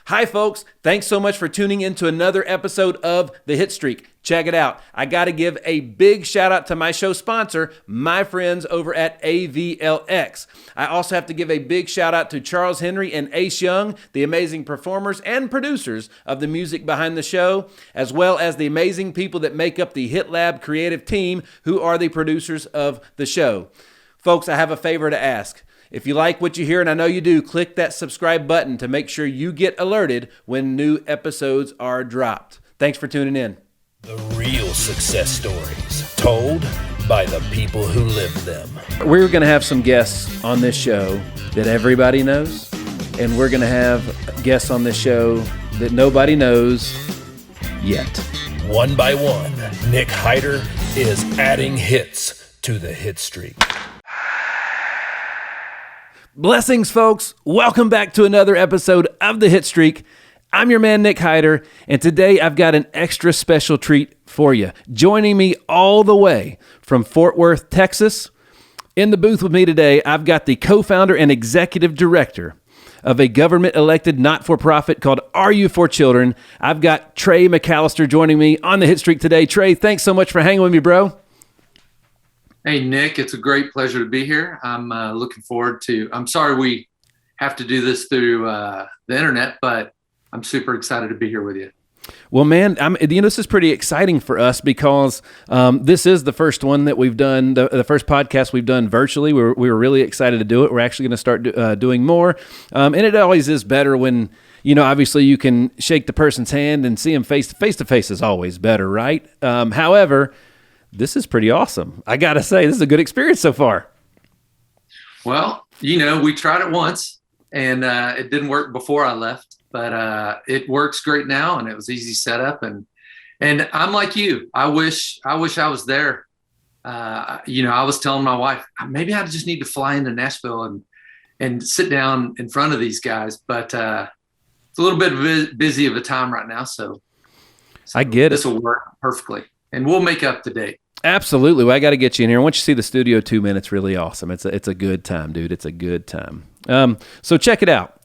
Hi, folks. Thanks so much for tuning in to another episode of The Hitstreak. Check it out. I got to give a big shout out to my show sponsor, my friends over at AVLX. I also have to give a big shout out to Charles Henry and Ace Young, the amazing performers and producers of the music behind the show, as well as the amazing people that make up the Hit Lab creative team, who are the producers of the show. Folks, I have a favor to ask. If you like what you hear, and I know you do, click that subscribe button to make sure you get alerted when new episodes are dropped. Thanks for tuning in. The real success stories told by the people who live them. We're going to have some guests on this show that everybody knows, and we're going to have guests on this show that nobody knows yet. One by one, Nick Hyder is adding hits to the hit streak. Blessings, folks. Welcome back to another episode of The Hit Streak. I'm your man, Nick Hyder, and today I've got an extra special treat for you. Joining me all the way from Fort Worth, Texas, in the booth with me today, I've got the co-founder and executive director of a government-elected not-for-profit called RU4Children. I've got Trey McAlister joining me on The Hit Streak today. Trey, thanks so much for hanging with me, bro. Hey, Nick, it's a great pleasure to be here. I'm looking forward to, I'm sorry we have to do this through the internet, but I'm super excited to be here with you. Well, man, this is pretty exciting for us because this is the first one that we've done, the first podcast we've done virtually. We were really excited to do it. We're actually going to start doing more. And it always is better when, obviously you can shake the person's hand and see them face to face is always better, right? However, this is pretty awesome. I got to say, this is a good experience so far. Well, we tried it once and it didn't work before I left, but it works great now and it was easy setup. And I'm like you, I wish I was there. I was telling my wife, maybe I just need to fly into Nashville and sit down in front of these guys. But it's a little bit busy of a time right now. So I get it. This will work perfectly and we'll make up the date. Absolutely. Well, I got to get you in here. Once you see the studio 2 minutes, really awesome. It's a good time, dude. It's a good time. So check it out.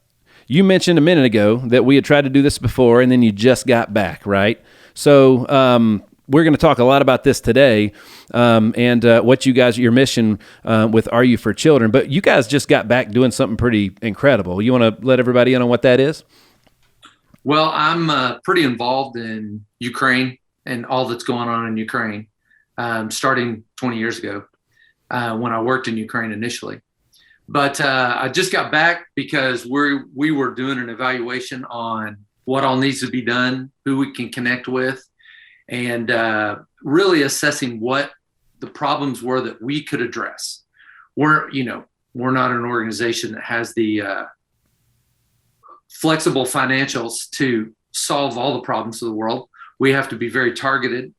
You mentioned a minute ago that we had tried to do this before, and then you just got back, right? So we're going to talk a lot about this today and what your mission with RU4Children. But you guys just got back doing something pretty incredible. You want to let everybody in on what that is? Well, I'm pretty involved in Ukraine and all that's going on in Ukraine. Starting 20 years ago when I worked in Ukraine initially. But I just got back because we were doing an evaluation on what all needs to be done, who we can connect with, and really assessing what the problems were that we could address. We're not an organization that has the flexible financials to solve all the problems of the world. We have to be very targeted.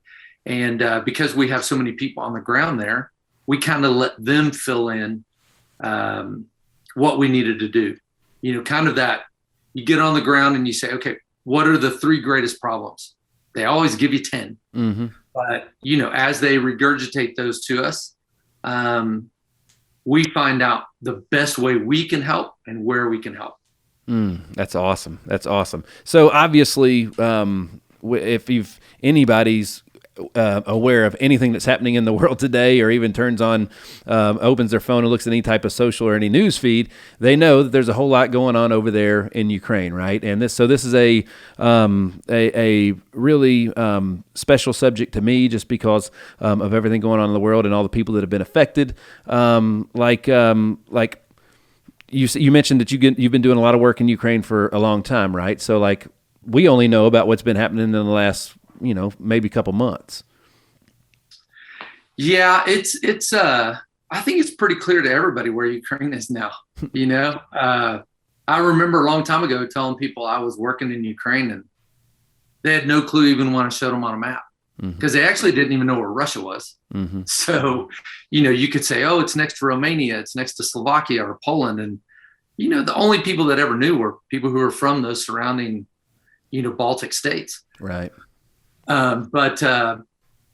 And because we have so many people on the ground there, we kind of let them fill in what we needed to do. Kind of that you get on the ground and you say, okay, what are the 3 greatest problems? They always give you 10. Mm-hmm. But, as they regurgitate those to us, we find out the best way we can help and where we can help. That's awesome. That's awesome. So obviously, if anybody's aware of anything that's happening in the world today, or even turns on, opens their phone and looks at any type of social or any news feed, they know that there's a whole lot going on over there in Ukraine, right? And this is a really special subject to me, just because of everything going on in the world and all the people that have been affected. Like you mentioned that you've been doing a lot of work in Ukraine for a long time, right? So like we only know about what's been happening in the last maybe a couple months. Yeah, it's I think it's pretty clear to everybody where Ukraine is now. I remember a long time ago telling people I was working in Ukraine and they had no clue even when I showed them on a map, because they actually didn't even know where Russia was. Mm-hmm. So, you could say, oh, it's next to Romania, it's next to Slovakia or Poland. And, the only people that ever knew were people who were from those surrounding, Baltic states. Right. But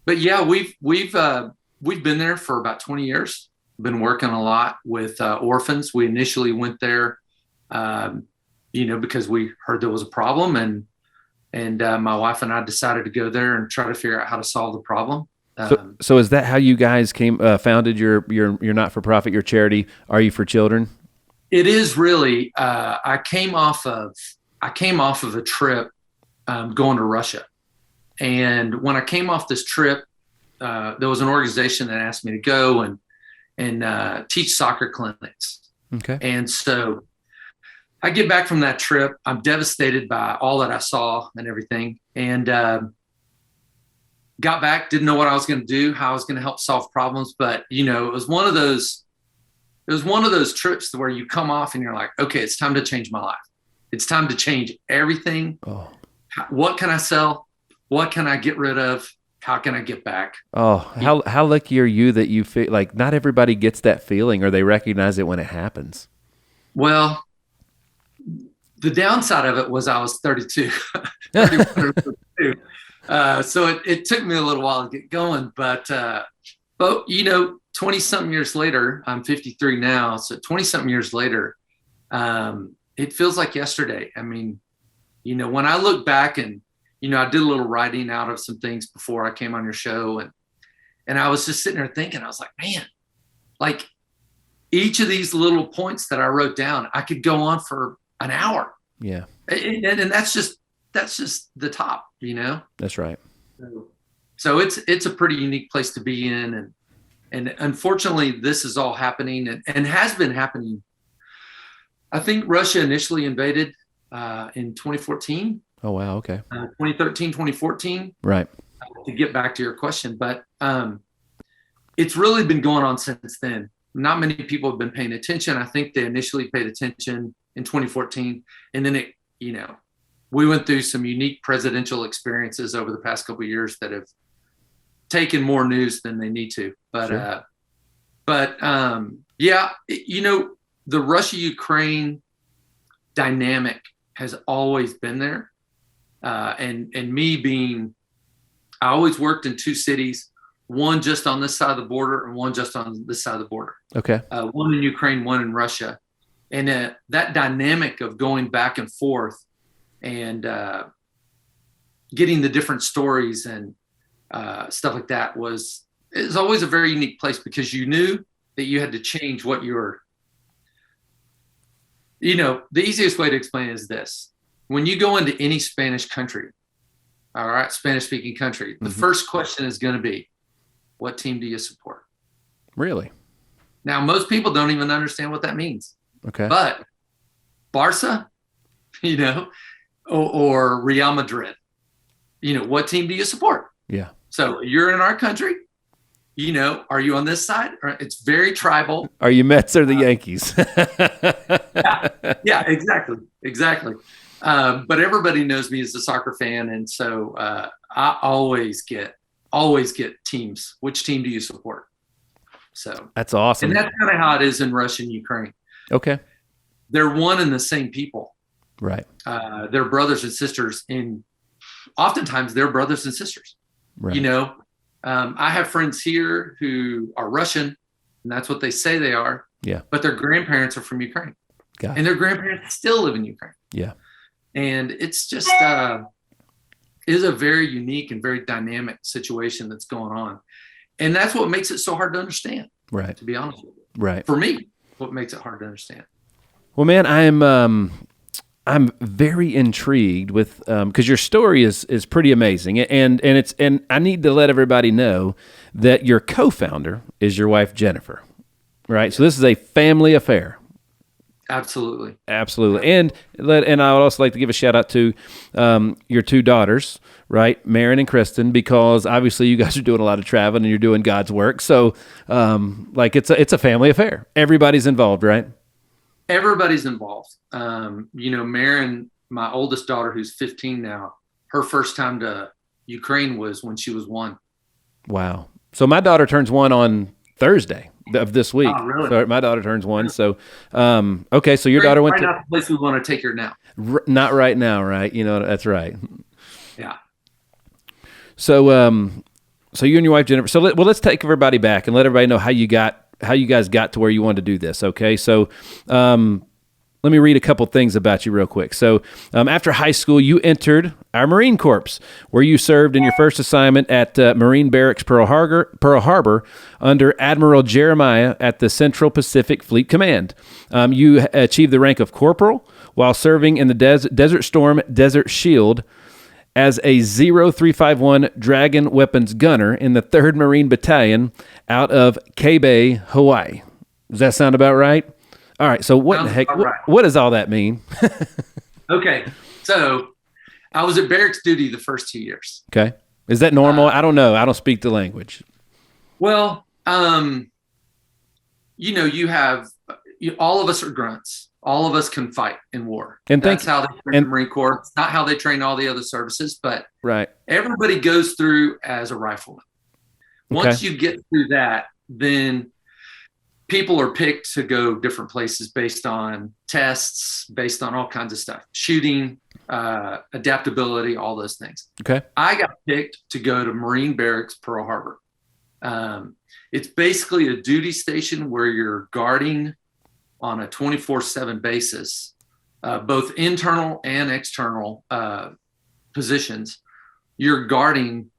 yeah, we've been there for about 20 years. Been working a lot with orphans. We initially went there, because we heard there was a problem, and my wife and I decided to go there and try to figure out how to solve the problem. So is that how you guys founded your not-for-profit, your charity, RU4Children? It is really. I came off of a trip going to Russia, and when I came off this trip, there was an organization that asked me to go and teach soccer clinics. Okay. And so I get back from that trip. I'm devastated by all that I saw and everything, and got back, didn't know what I was going to do, how I was going to help solve problems. But, it was one of those trips where you come off and you're like, okay, it's time to change my life. It's time to change everything. Oh. What can I sell? What can I get rid of? How can I get back? Oh, how lucky are you that you feel like not everybody gets that feeling or they recognize it when it happens? Well, the downside of it was I was 32. 31 or 32. So it took me a little while to get going, but 20 something years later, I'm 53 now. So 20 something years later, it feels like yesterday. I mean, when I look back and, I did a little writing out of some things before I came on your show, and I was just sitting there thinking, I was like, man, like each of these little points that I wrote down, I could go on for an hour. Yeah. And that's just the top, That's right. So it's a pretty unique place to be in. And unfortunately, this is all happening and has been happening. I think Russia initially invaded in 2014. Oh, wow. Okay. 2013, 2014. Right. To get back to your question, but it's really been going on since then. Not many people have been paying attention. I think they initially paid attention in 2014. And then we went through some unique presidential experiences over the past couple of years that have taken more news than they need to. But, sure. The Russia-Ukraine dynamic has always been there. And me being, I always worked in two cities, one just on this side of the border and one just on this side of the border. Okay. One in Ukraine, one in Russia. And that dynamic of going back and forth and getting the different stories and stuff like that is always a very unique place, because you knew that you had to change what the easiest way to explain it is this. When you go into any Spanish country, all right, Spanish speaking country, the first question is going to be, what team do you support? Really? Now, most people don't even understand what that means. Okay. But Barca, or Real Madrid, what team do you support? Yeah. So you're in our country, are you on this side? It's very tribal. Are you Mets or the Yankees? Yeah, exactly. But everybody knows me as a soccer fan. And so I always get teams. Which team do you support? So that's awesome. And that's kind of how it is in Russia and Ukraine. Okay. They're one and the same people. Right. They're brothers and sisters, and oftentimes they're brothers and sisters. Right. I have friends here who are Russian, and that's what they say they are. Yeah. But their grandparents are from Ukraine. Got it. And their grandparents still live in Ukraine. Yeah. And it's just is a very unique and very dynamic situation that's going on. And that's what makes it so hard to understand. Right. To be honest with you. Right. For me, what makes it hard to understand. Well, man, I'm very intrigued with because your story is pretty amazing, and I need to let everybody know that your co-founder is your wife Jennifer, right? So this is a family affair. Absolutely. And I would also like to give a shout out to your two daughters, right, Marin and Kristen, because obviously you guys are doing a lot of traveling and you're doing God's work. So it's a family affair. Everybody's involved, right? Everybody's involved. Marin, my oldest daughter, who's 15 now, her first time to Ukraine was when she was 1. Wow. So my daughter turns 1 on Thursday of this week. Oh, really? So my daughter turns 1. So, okay. So your daughter went to not the place we want to take her now. Not right now, right? That's right. Yeah. So you and your wife Jennifer. So let's take everybody back and let everybody know how you guys got to where you wanted to do this. Okay. So, let me read a couple things about you real quick. So after high school, you entered our Marine Corps, where you served in your first assignment at Marine Barracks Pearl Harbor under Admiral Jeremiah at the Central Pacific Fleet Command. You achieved the rank of corporal while serving in the Desert Storm Desert Shield as a 0351 Dragon Weapons Gunner in the 3rd Marine Battalion out of K-Bay, Hawaii. Does that sound about right? All right, so what in the heck, what does all that mean? Okay, so I was at barracks duty the first 2 years. Okay. Is that normal? I don't know. I don't speak the language. Well, all of us are grunts. All of us can fight in war. And that's how they train the Marine Corps. It's not how they train all the other services, but right. Everybody goes through as a rifleman. Once you get through that, then people are picked to go different places based on tests, based on all kinds of stuff, shooting, adaptability, all those things. Okay. I got picked to go to Marine Barracks Pearl Harbor. It's basically a duty station where you're guarding on a 24/7 basis, both internal and external positions. You're guarding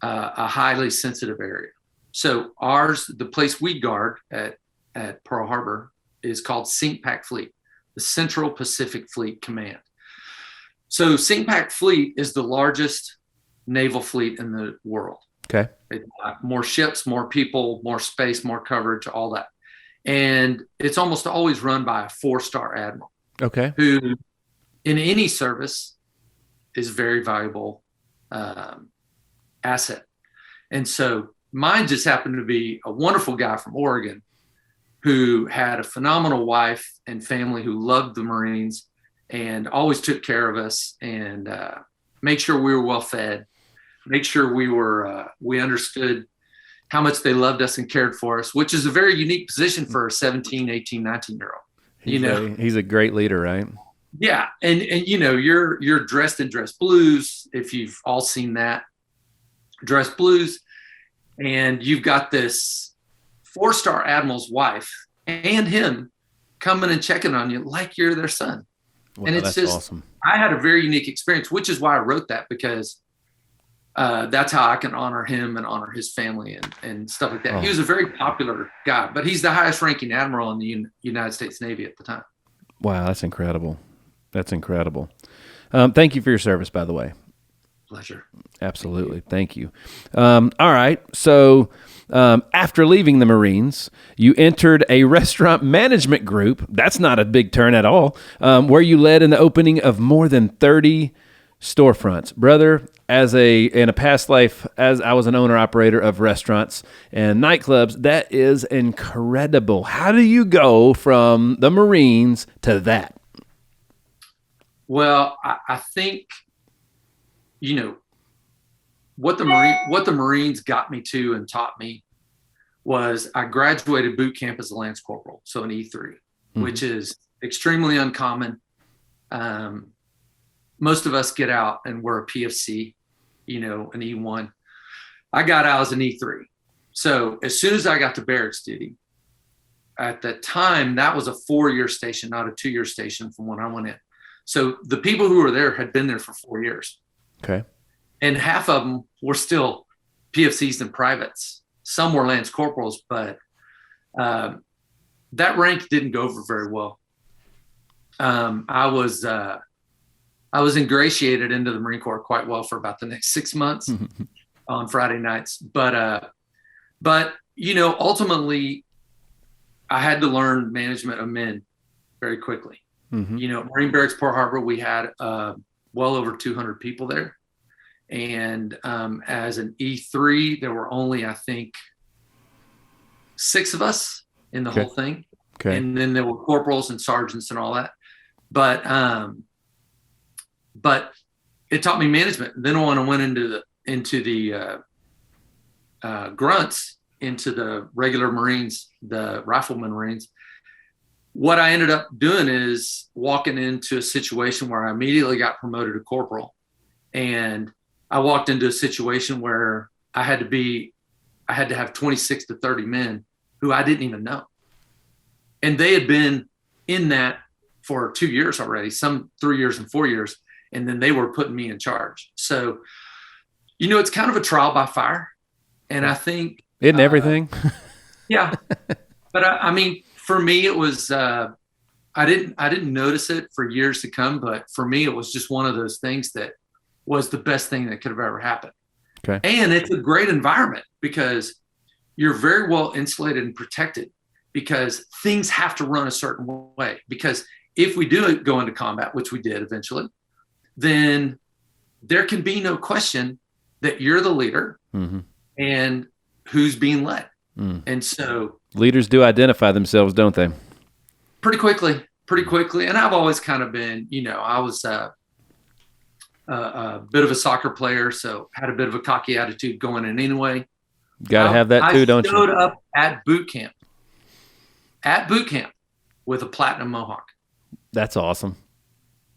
a highly sensitive area. So the place we guard at Pearl Harbor is called CPAC Fleet, the Central Pacific Fleet Command. So CPAC Fleet is the largest naval fleet in the world. Okay. More ships, more people, more space, more coverage, all that. And it's almost always run by a 4-star admiral. Okay. Who in any service is very valuable asset. And so mine just happened to be a wonderful guy from Oregon who had a phenomenal wife and family who loved the Marines and always took care of us and make sure we were well fed, make sure we understood how much they loved us and cared for us, which is a very unique position for a 17, 18, 19-year-old. He's a great leader, right? Yeah. And you're dressed in dress blues. If you've all seen that, dress blues. And you've got this 4-star admiral's wife and him coming and checking on you like you're their son. Wow, and it's just awesome. I had a very unique experience, which is why I wrote that, because that's how I can honor him and honor his family and stuff like that. Oh. He was a very popular guy, but he's the highest ranking admiral in the United States Navy at the time. Wow, that's incredible. That's incredible. Thank you for your service, by the way. Pleasure. Absolutely. Thank you. All right. So after leaving the Marines, you entered a restaurant management group. That's not a big turn at all, where you led in the opening of more than 30 storefronts. Brother, in a past life, as I was an owner-operator of restaurants and nightclubs, that is incredible. How do you go from the Marines to that? Well, I think, what the Marines got me to and taught me was I graduated boot camp as a Lance Corporal, so an E3, which is extremely uncommon. Most of us get out and we're a PFC, an E1. I got out as an E3. So as soon as I got to barracks duty, at the time, that was a 4-year station, not a 2-year station from when I went in. So the people who were there had been there for 4 years. Okay. And half of them were still PFCs and privates. Some were Lance Corporals, but that rank didn't go over very well. I was ingratiated into the Marine Corps quite well for about the next 6 months on Friday nights. But ultimately, I had to learn management of men very quickly. Marine Barracks Pearl Harbor, we had well over 200 people there. And as an E3, there were only, I think, 6 of us in the whole thing. Okay. And then there were corporals and sergeants and all that. But it taught me management. Then when I went into the grunts, into the regular Marines, the rifleman Marines, what I ended up doing is walking into a situation where I immediately got promoted to corporal. And I walked into a situation where I had to have 26 to 30 men who I didn't even know. And they had been in that for 2 years already, some 3 years and 4 years. And then they were putting me in charge. So, it's kind of a trial by fire. And I think isn't everything? Yeah. But I mean, for me, it was, I didn't notice it for years to come, but for me, it was just one of those things that was the best thing that could have ever happened. Okay. And it's a great environment because you're very well insulated and protected because things have to run a certain way. Because if we do go into combat, which we did eventually, then there can be no question that you're the leader and who's being led. And so leaders do identify themselves, don't they? Pretty quickly. And I've always kind of been, I was a bit of a soccer player, so had a bit of a cocky attitude going in anyway. Got to have that too, don't you? I showed up at boot camp with a platinum mohawk. That's awesome.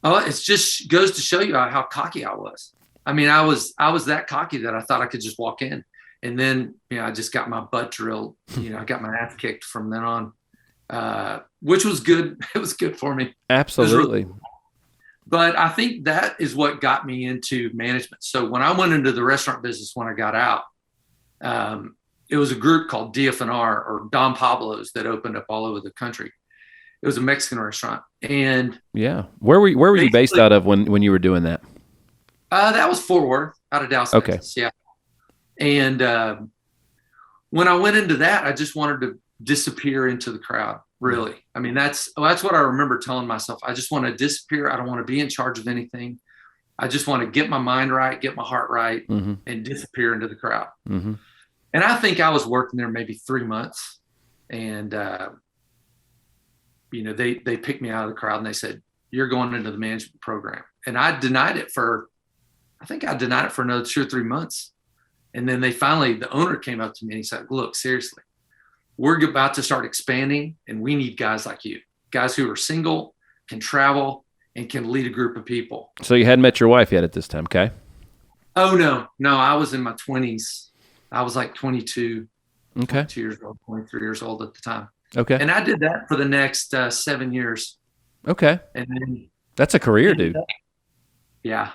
Oh, it just goes to show you how cocky I was. I mean, I was that cocky that I thought I could just walk in. And then, I just got my butt drilled. I got my ass kicked from then on, which was good. It was good for me. Absolutely. Really, but I think that is what got me into management. So when I went into the restaurant business, when I got out, it was a group called DFNR or Don Pablo's that opened up all over the country. It was a Mexican restaurant. And yeah, where were you based out of when you were doing that? That was Fort Worth, out of Dallas, okay. Texas. Yeah. And when I went into that, I just wanted to disappear into the crowd. Really, I mean, that's what I remember telling myself. I just want to disappear. I don't want to be in charge of anything. I just want to get my mind right, get my heart right, and disappear into the crowd. And I think I was working there maybe 3 months, and they picked me out of the crowd and they said, "You're going into the management program." And I denied it for another 2 or 3 months. And then the owner came up to me and he said, "Look, seriously, we're about to start expanding and we need guys like you, guys who are single, can travel, and can lead a group of people." So you hadn't met your wife yet at this time, okay? Oh, no, I was in my 20s. I was like 22, okay. 22 years old, 23 years old at the time. Okay. And I did that for the next 7 years. Okay. And then that's a career, dude. Yeah.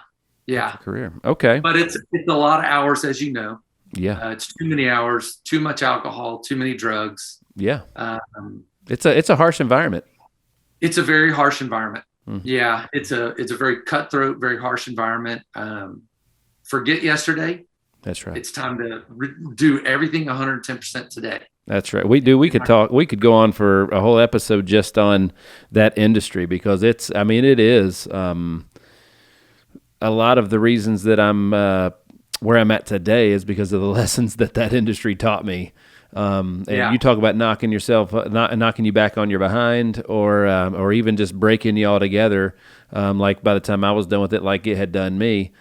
Career. Okay. But it's a lot of hours, as you know. Yeah. It's too many hours, too much alcohol, too many drugs. Yeah. It's a harsh environment. It's a very harsh environment. Yeah. It's a very cutthroat, very harsh environment. Forget yesterday. That's right. It's time to do everything 110% today. That's right. We could go on for a whole episode just on that industry because it is a lot of the reasons that I'm where I'm at today is because of the lessons that industry taught me. You talk about knocking you back on your behind, or even just breaking you all together. Like by the time I was done with it, like it had done me.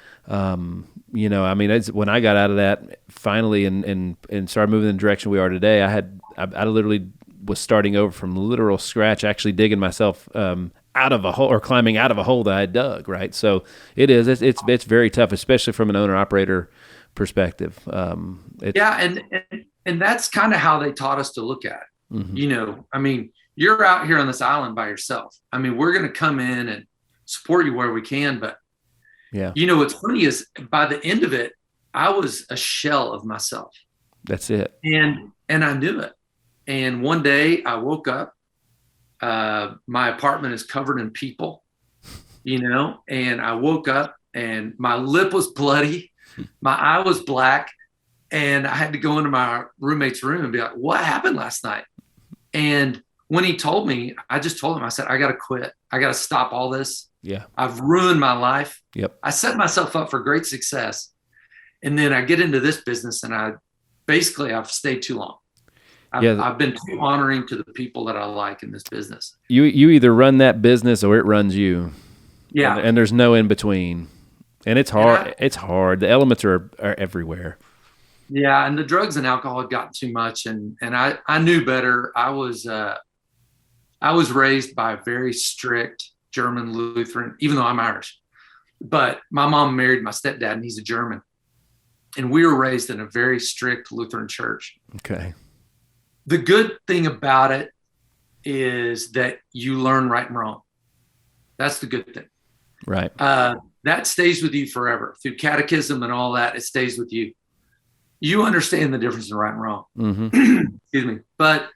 It's, when I got out of that finally and started moving in the direction we are today, I literally was starting over from literal scratch, actually digging myself out of a hole or climbing out of a hole that I dug, right? So it's very tough, especially from an owner-operator perspective. And that's kind of how they taught us to look at it. You're out here on this island by yourself. We're going to come in and support you where we can, but what's funny is by the end of it, I was a shell of myself. That's it. And I knew it. And one day I woke up, my apartment is covered in people, and I woke up and my lip was bloody. My eye was black. And I had to go into my roommate's room and be like, "What happened last night?" And when he told me, I just told him, I said, "I got to quit. I got to stop all this. Yeah. I've ruined my life." Yep. I set myself up for great success. And then I get into this business and I've stayed too long. I've been too honoring to the people that I like in this business. You either run that business or it runs you. Yeah. And there's no in between. And it's hard. It's hard. The elements are everywhere. Yeah. And the drugs and alcohol had gotten too much. And I knew better. I was raised by a very strict German Lutheran, even though I'm Irish. But my mom married my stepdad and he's a German. And we were raised in a very strict Lutheran church. Okay. The good thing about it is that you learn right and wrong. That's the good thing. Right. That stays with you forever through catechism and all that. It stays with you. You understand the difference in right and wrong. Excuse me. But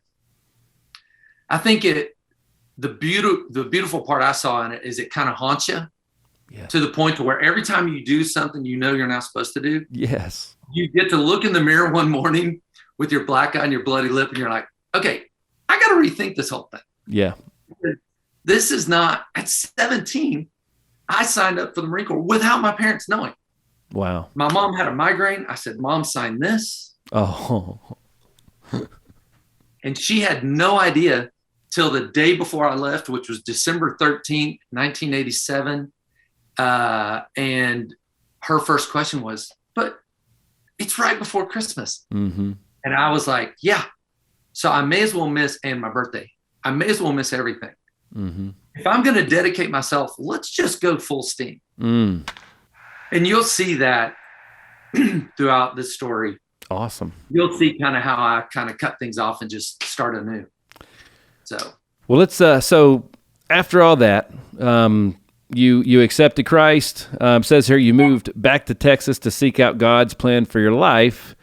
I think the beautiful part I saw in it is it kind of haunts you to the point to where every time you do something you know you're not supposed to do. Yes. You get to look in the mirror one morning with your black eye and your bloody lip, and you're like, okay, I got to rethink this whole thing. Yeah. This is not, at 17, I signed up for the Marine Corps without my parents knowing. Wow. My mom had a migraine. I said, Mom, sign this. Oh. And she had no idea till the day before I left, which was December 13th, 1987. And her first question was, but it's right before Christmas. And I was like, yeah. So I may as well miss, and my birthday. I may as well miss everything. If I'm going to dedicate myself, let's just go full steam. And you'll see that throughout this story. Awesome. You'll see kind of how I kind of cut things off and just start anew. So, well, let's. So after all that, you accepted Christ. Says here you moved back to Texas to seek out God's plan for your life,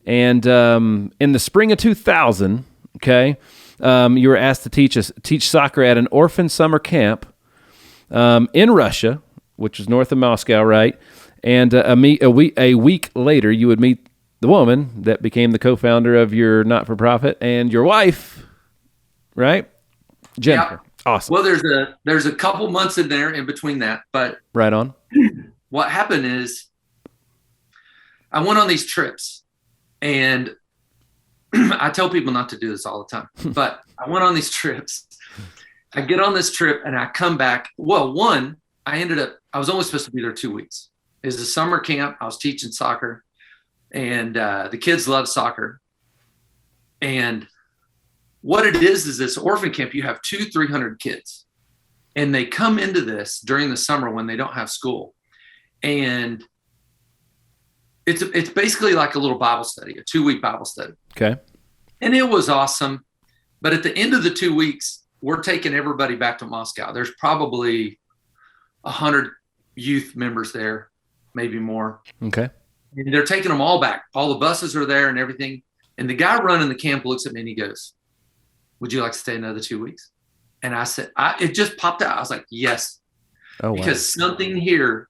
and in the spring of 2000, okay, you were asked to teach soccer at an orphan summer camp in Russia, which is north of Moscow, right? And a week later, you would meet the woman that became the co-founder of your not-for-profit and your wife, right? Jennifer. Yeah. Awesome. Well, there's a couple months in there in between that, but right on. What happened is I went on these trips, and I tell people not to do this all the time, but I went on these trips. I get on this trip and I come back. Well, I was only supposed to be there 2 weeks. It was a summer camp. I was teaching soccer, and the kids love soccer. And what it is this orphan camp, you have 200-300 kids, and they come into this during the summer when they don't have school. And it's basically like a little Bible study, a 2-week Bible study. Okay. And it was awesome. But at the end of the 2 weeks, we're taking everybody back to Moscow. There's probably 100 youth members there, maybe more. Okay. And they're taking them all back. All the buses are there and everything. And the guy running the camp looks at me and he goes, would you like to stay another 2 weeks? And I said, it just popped out. I was like, yes. Oh, wow. Because something here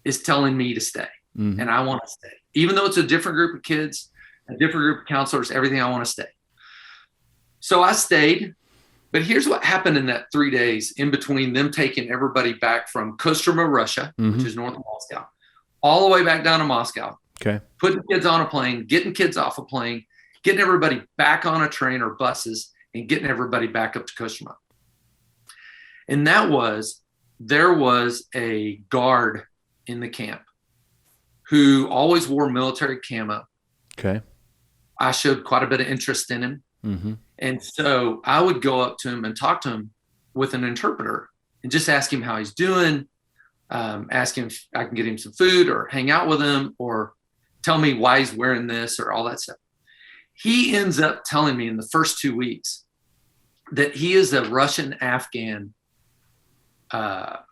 is telling me to stay. And I want to stay. Even though it's a different group of kids, a different group of counselors, everything, I want to stay. So I stayed. But here's what happened in that 3 days in between them taking everybody back from Kostroma, Russia, which is north of Moscow, all the way back down to Moscow. Okay. Putting kids on a plane, getting kids off a plane, getting everybody back on a train or buses, and getting everybody back up to Kostroma. And there was a guard in the camp who always wore military camo. Okay. I showed quite a bit of interest in him. And so I would go up to him and talk to him with an interpreter and just ask him how he's doing, ask him if I can get him some food or hang out with him or tell me why he's wearing this or all that stuff. He ends up telling me in the first 2 weeks that he is a Russian-Afghan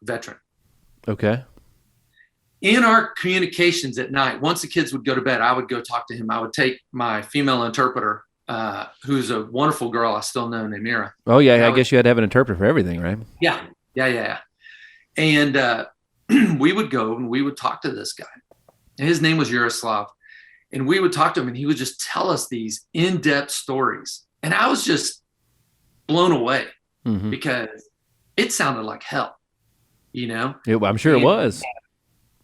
veteran. Okay. In our communications at night, once the kids would go to bed, I would go talk to him. I would take my female interpreter, who's a wonderful girl I still know, named Mira. Oh, yeah. I guess you had to have an interpreter for everything, right? Yeah. And we would go and we would talk to this guy. And his name was Yaroslav. And we would talk to him and he would just tell us these in-depth stories. And I was just blown away because it sounded like hell, you know? I'm sure it was.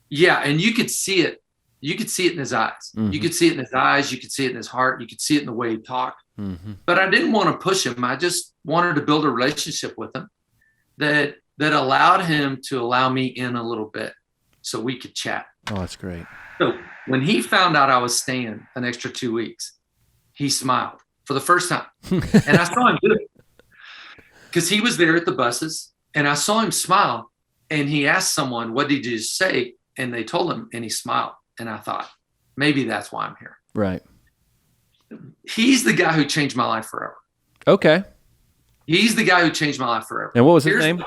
Yeah. And you could see it. You could see it in his eyes. You could see it in his eyes. You could see it in his heart. You could see it in the way he talked. But I didn't want to push him. I just wanted to build a relationship with him that allowed him to allow me in a little bit so we could chat. Oh, that's great. So when he found out I was staying an extra 2 weeks, he smiled for the first time. And I saw him do it because he was there at the buses and I saw him smile and he asked someone, what did you say? And they told him and he smiled. And I thought, maybe that's why I'm here. Right. He's the guy who changed my life forever. Okay. He's the guy who changed my life forever. And what was his name?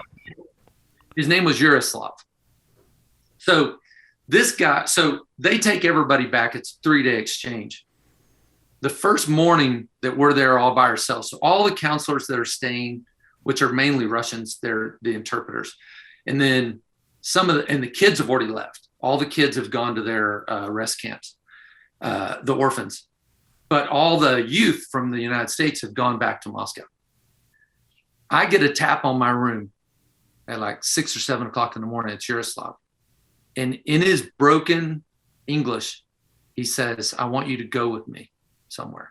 His name was Yaroslav. So this guy, so they take everybody back. It's a 3-day exchange. The first morning that we're there all by ourselves, so all the counselors that are staying, which are mainly Russians, they're the interpreters. And then and the kids have already left. All the kids have gone to their rest camps, the orphans. But all the youth from the United States have gone back to Moscow. I get a tap on my room at like 6 or 7 o'clock in the morning. It's Yaroslav. And in his broken English, he says, I want you to go with me somewhere.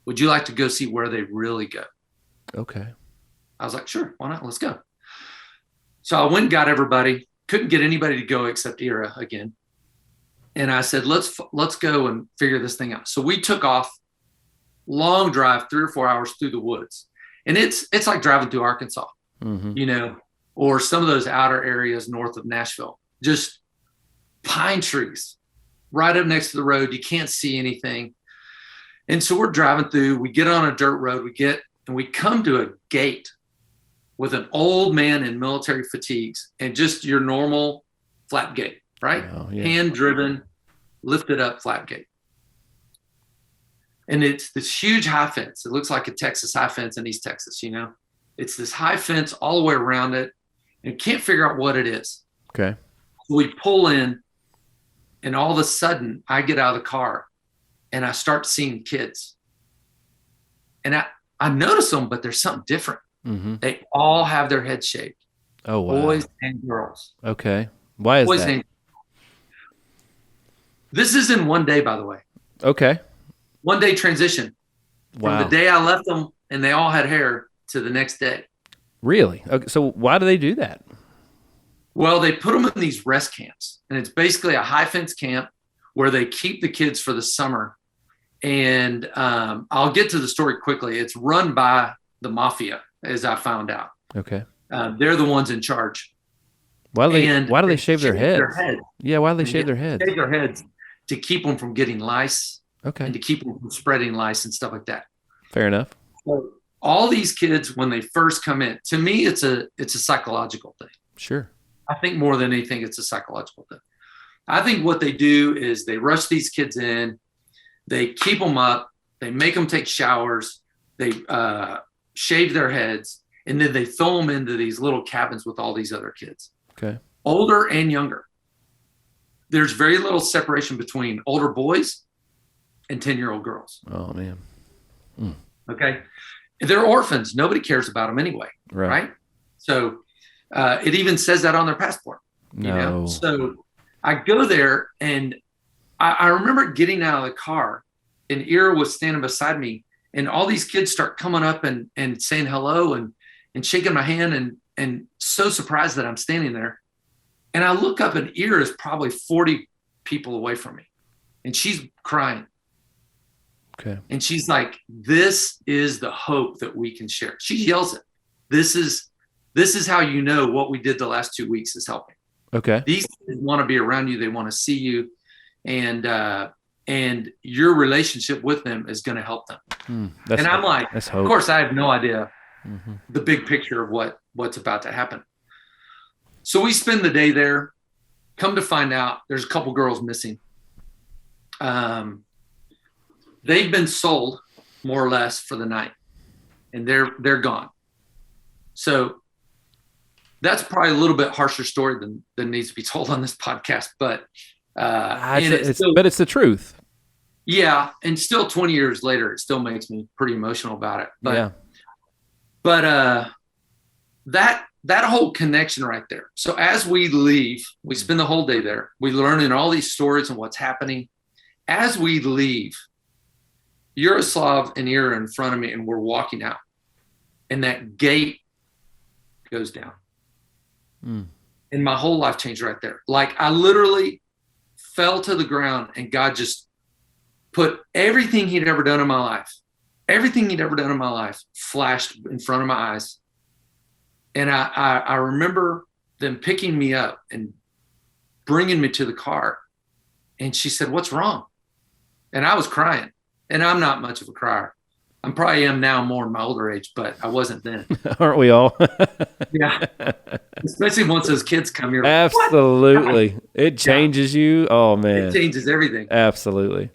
Would you like to go see where they really go? Okay. I was like, sure, why not? Let's go. So I went and got everybody. Couldn't get anybody to go except Ira again. And I said, let's go and figure this thing out. So we took off, long drive, 3 or 4 hours through the woods. And it's like driving through Arkansas, you know, or some of those outer areas north of Nashville. Just pine trees right up next to the road. You can't see anything. And so we're driving through. We get on a dirt road. We come to a gate with an old man in military fatigues and just your normal flap gate, right? Oh, yeah. Hand-driven, lifted up flap gate. And it's this huge high fence. It looks like a Texas high fence in East Texas, you know? It's this high fence all the way around it, and can't figure out what it is. Okay. So we pull in, and all of a sudden, I get out of the car, and I start seeing kids. And I notice them, but there's something different. They all have their heads shaved. Oh, wow. Boys and girls. Okay. Why is Boys that? This is in one day, by the way. Okay. 1 day transition. Wow. From the day I left them and they all had hair to the next day. Really? Okay. So why do they do that? Well, they put them in these rest camps, and it's basically a high fence camp where they keep the kids for the summer. And I'll get to the story quickly. It's run by the mafia, as I found out. Okay. They're the ones in charge. Why do they shave their heads? Yeah, why do they shave their heads? Shave their heads to keep them from getting lice. Okay. And to keep them from spreading lice and stuff like that. Fair enough. So all these kids, when they first come in, to me, it's a psychological thing. Sure. I think more than anything, it's a psychological thing. I think what they do is they rush these kids in, they keep them up, they make them take showers, they shave their heads, and then they throw them into these little cabins with all these other kids. Okay. Older and younger. There's very little separation between older boys and 10-year-old girls. Oh, man. Okay. They're orphans. Nobody cares about them anyway. Right? So it even says that on their passport. No. You know? So I go there, and I remember getting out of the car, and Ira was standing beside me, and all these kids start coming up and saying hello and shaking my hand and so surprised that I'm standing there. And I look up, and Ira is probably 40 people away from me, and she's crying. Okay. And she's like, this is the hope that we can share. She yells it. This is how you know what we did the last 2 weeks is helping. Okay. These kids want to be around you. They want to see you. And your relationship with them is going to help them. And I'm like, of course, I have no idea the big picture of what's about to happen. So we spend the day there. Come to find out, there's a couple girls missing. They've been sold more or less for the night, and they're gone. So that's probably a little bit harsher story than needs to be told on this podcast, but it's the truth. Yeah, and still 20 years later, it still makes me pretty emotional about it. But yeah. But that whole connection right there. So as we leave, we spend the whole day there. We learn in all these stories and what's happening. As we leave, Yaroslav and Ira in front of me, and we're walking out, and that gate goes down. And my whole life changed right there. Like I literally fell to the ground, and God just put everything he'd ever done in my life flashed in front of my eyes. And I remember them picking me up and bringing me to the car. And she said, "What's wrong?" And I was crying. And I'm not much of a crier. I'm probably am now more in my older age, but I wasn't then. Aren't we all? Yeah. Especially once those kids come, you're like, Absolutely. what? It changes you. Oh, man. It changes everything. Absolutely.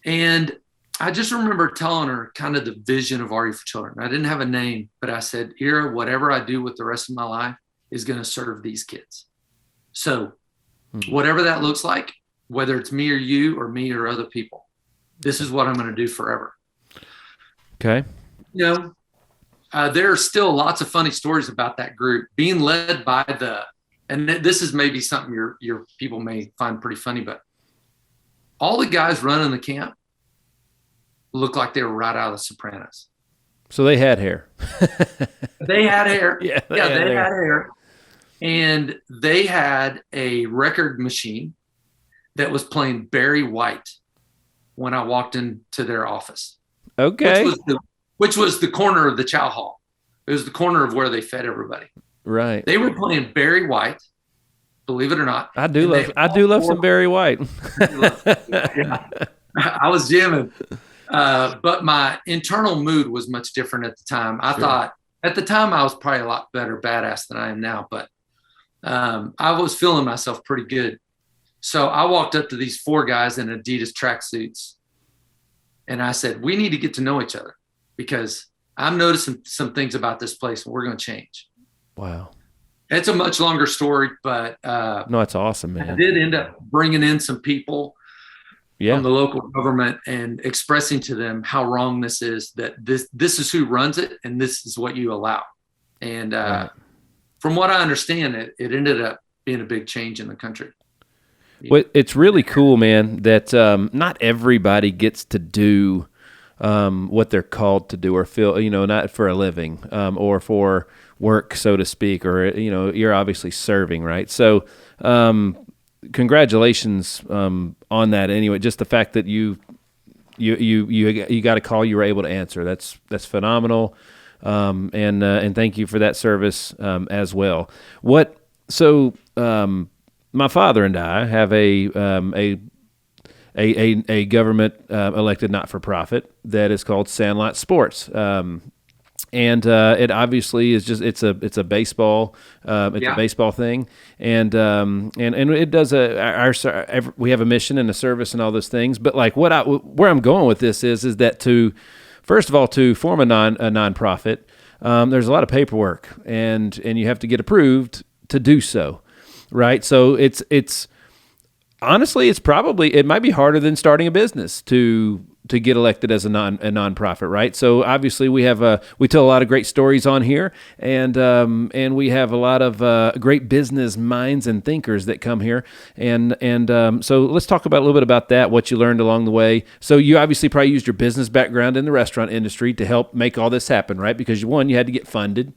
And I just remember telling her kind of the vision of RU4Children. I didn't have a name, but I said, Ira, whatever I do with the rest of my life is going to serve these kids. So whatever that looks like, whether it's me or you or me or other people, this is what I'm going to do forever. Okay. You know, there are still lots of funny stories about that group being led by and this is maybe something your people may find pretty funny, but all the guys running the camp looked like they were right out of The Sopranos. So they had hair. They had hair. Yeah, they had hair. And they had a record machine that was playing Barry White when I walked into their office. Okay. Which was the corner of the chow hall. It was the corner of where they fed everybody. Right. They were playing Barry White, believe it or not. I do love some Barry White. Yeah. I was jamming. But my internal mood was much different at the time. I thought at the time I was probably a lot better badass than I am now, but I was feeling myself pretty good. So I walked up to these 4 guys in Adidas tracksuits and I said, we need to get to know each other because I'm noticing some things about this place and we're going to change. Wow. It's a much longer story, but no, it's awesome, man. I did end up bringing in some people from the local government and expressing to them how wrong this is, that this is who runs it and this is what you allow. And from what I understand, it ended up being a big change in the country. Well, it's really cool, man, that not everybody gets to do what they're called to do or feel, not for a living or for work, so to speak, or, you're obviously serving, right? So congratulations on that anyway. Just the fact that you got a call you were able to answer. That's phenomenal. And thank you for that service as well. My father and I have a government elected not-for-profit that is called Sandlot Sports. And it obviously is it's a baseball a baseball thing, and it does we have a mission and a service and all those things. But like where I'm going with this is that first of all, to form a nonprofit, there's a lot of paperwork and you have to get approved to do so, right? So it's honestly it might be harder than starting a business to get elected as a nonprofit, right? So obviously we tell a lot of great stories on here, and we have a lot of great business minds and thinkers that come here, and so let's talk a little bit about that, what you learned along the way. So you obviously probably used your business background in the restaurant industry to help make all this happen, right? Because you had to get funded.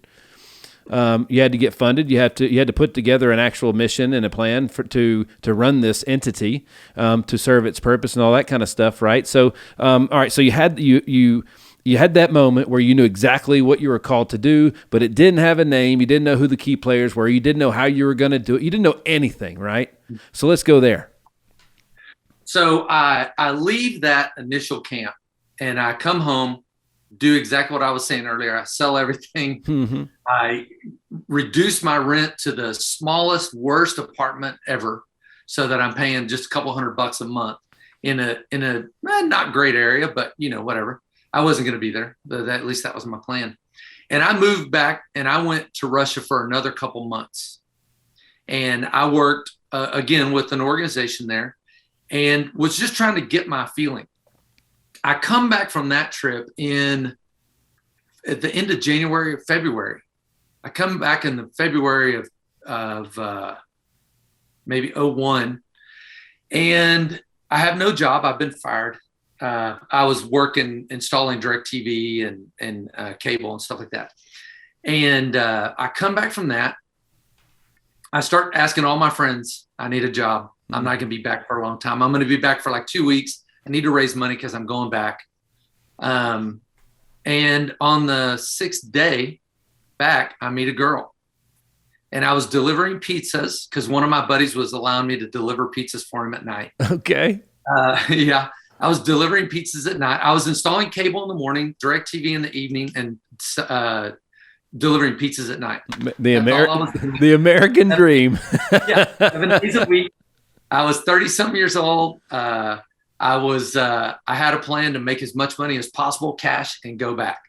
You had to put together an actual mission and a plan to run this entity, to serve its purpose and all that kind of stuff, right? So, all right. So you had that moment where you knew exactly what you were called to do, but it didn't have a name. You didn't know who the key players were. You didn't know how you were going to do it. You didn't know anything, right? So let's go there. So I leave that initial camp and I come home, do exactly what I was saying earlier. I sell everything. Mm-hmm. I reduce my rent to the smallest, worst apartment ever, so that I'm paying just a couple $100 a month in a not great area, but whatever. I wasn't going to be there, but at least that was my plan. And I moved back and I went to Russia for another couple months, and I worked again with an organization there, and was just trying to get my feeling. I come back from that trip at the end of January or February. I come back in the February of maybe 2001, and I have no job. I've been fired. I was working installing DirecTV and cable and stuff like that. And I come back from that. I start asking all my friends, I need a job. I'm not going to be back for a long time. I'm going to be back for like 2 weeks. I need to raise money because I'm going back. And on the 6th day back, I meet a girl. And I was delivering pizzas because one of my buddies was allowing me to deliver pizzas for him at night. Okay. Yeah. I was delivering pizzas at night. I was installing cable in the morning, DirecTV in the evening, and delivering pizzas at night. The American dream. Yeah, 7 days a week. I was 30-something years old. I had a plan to make as much money as possible, cash, and go back.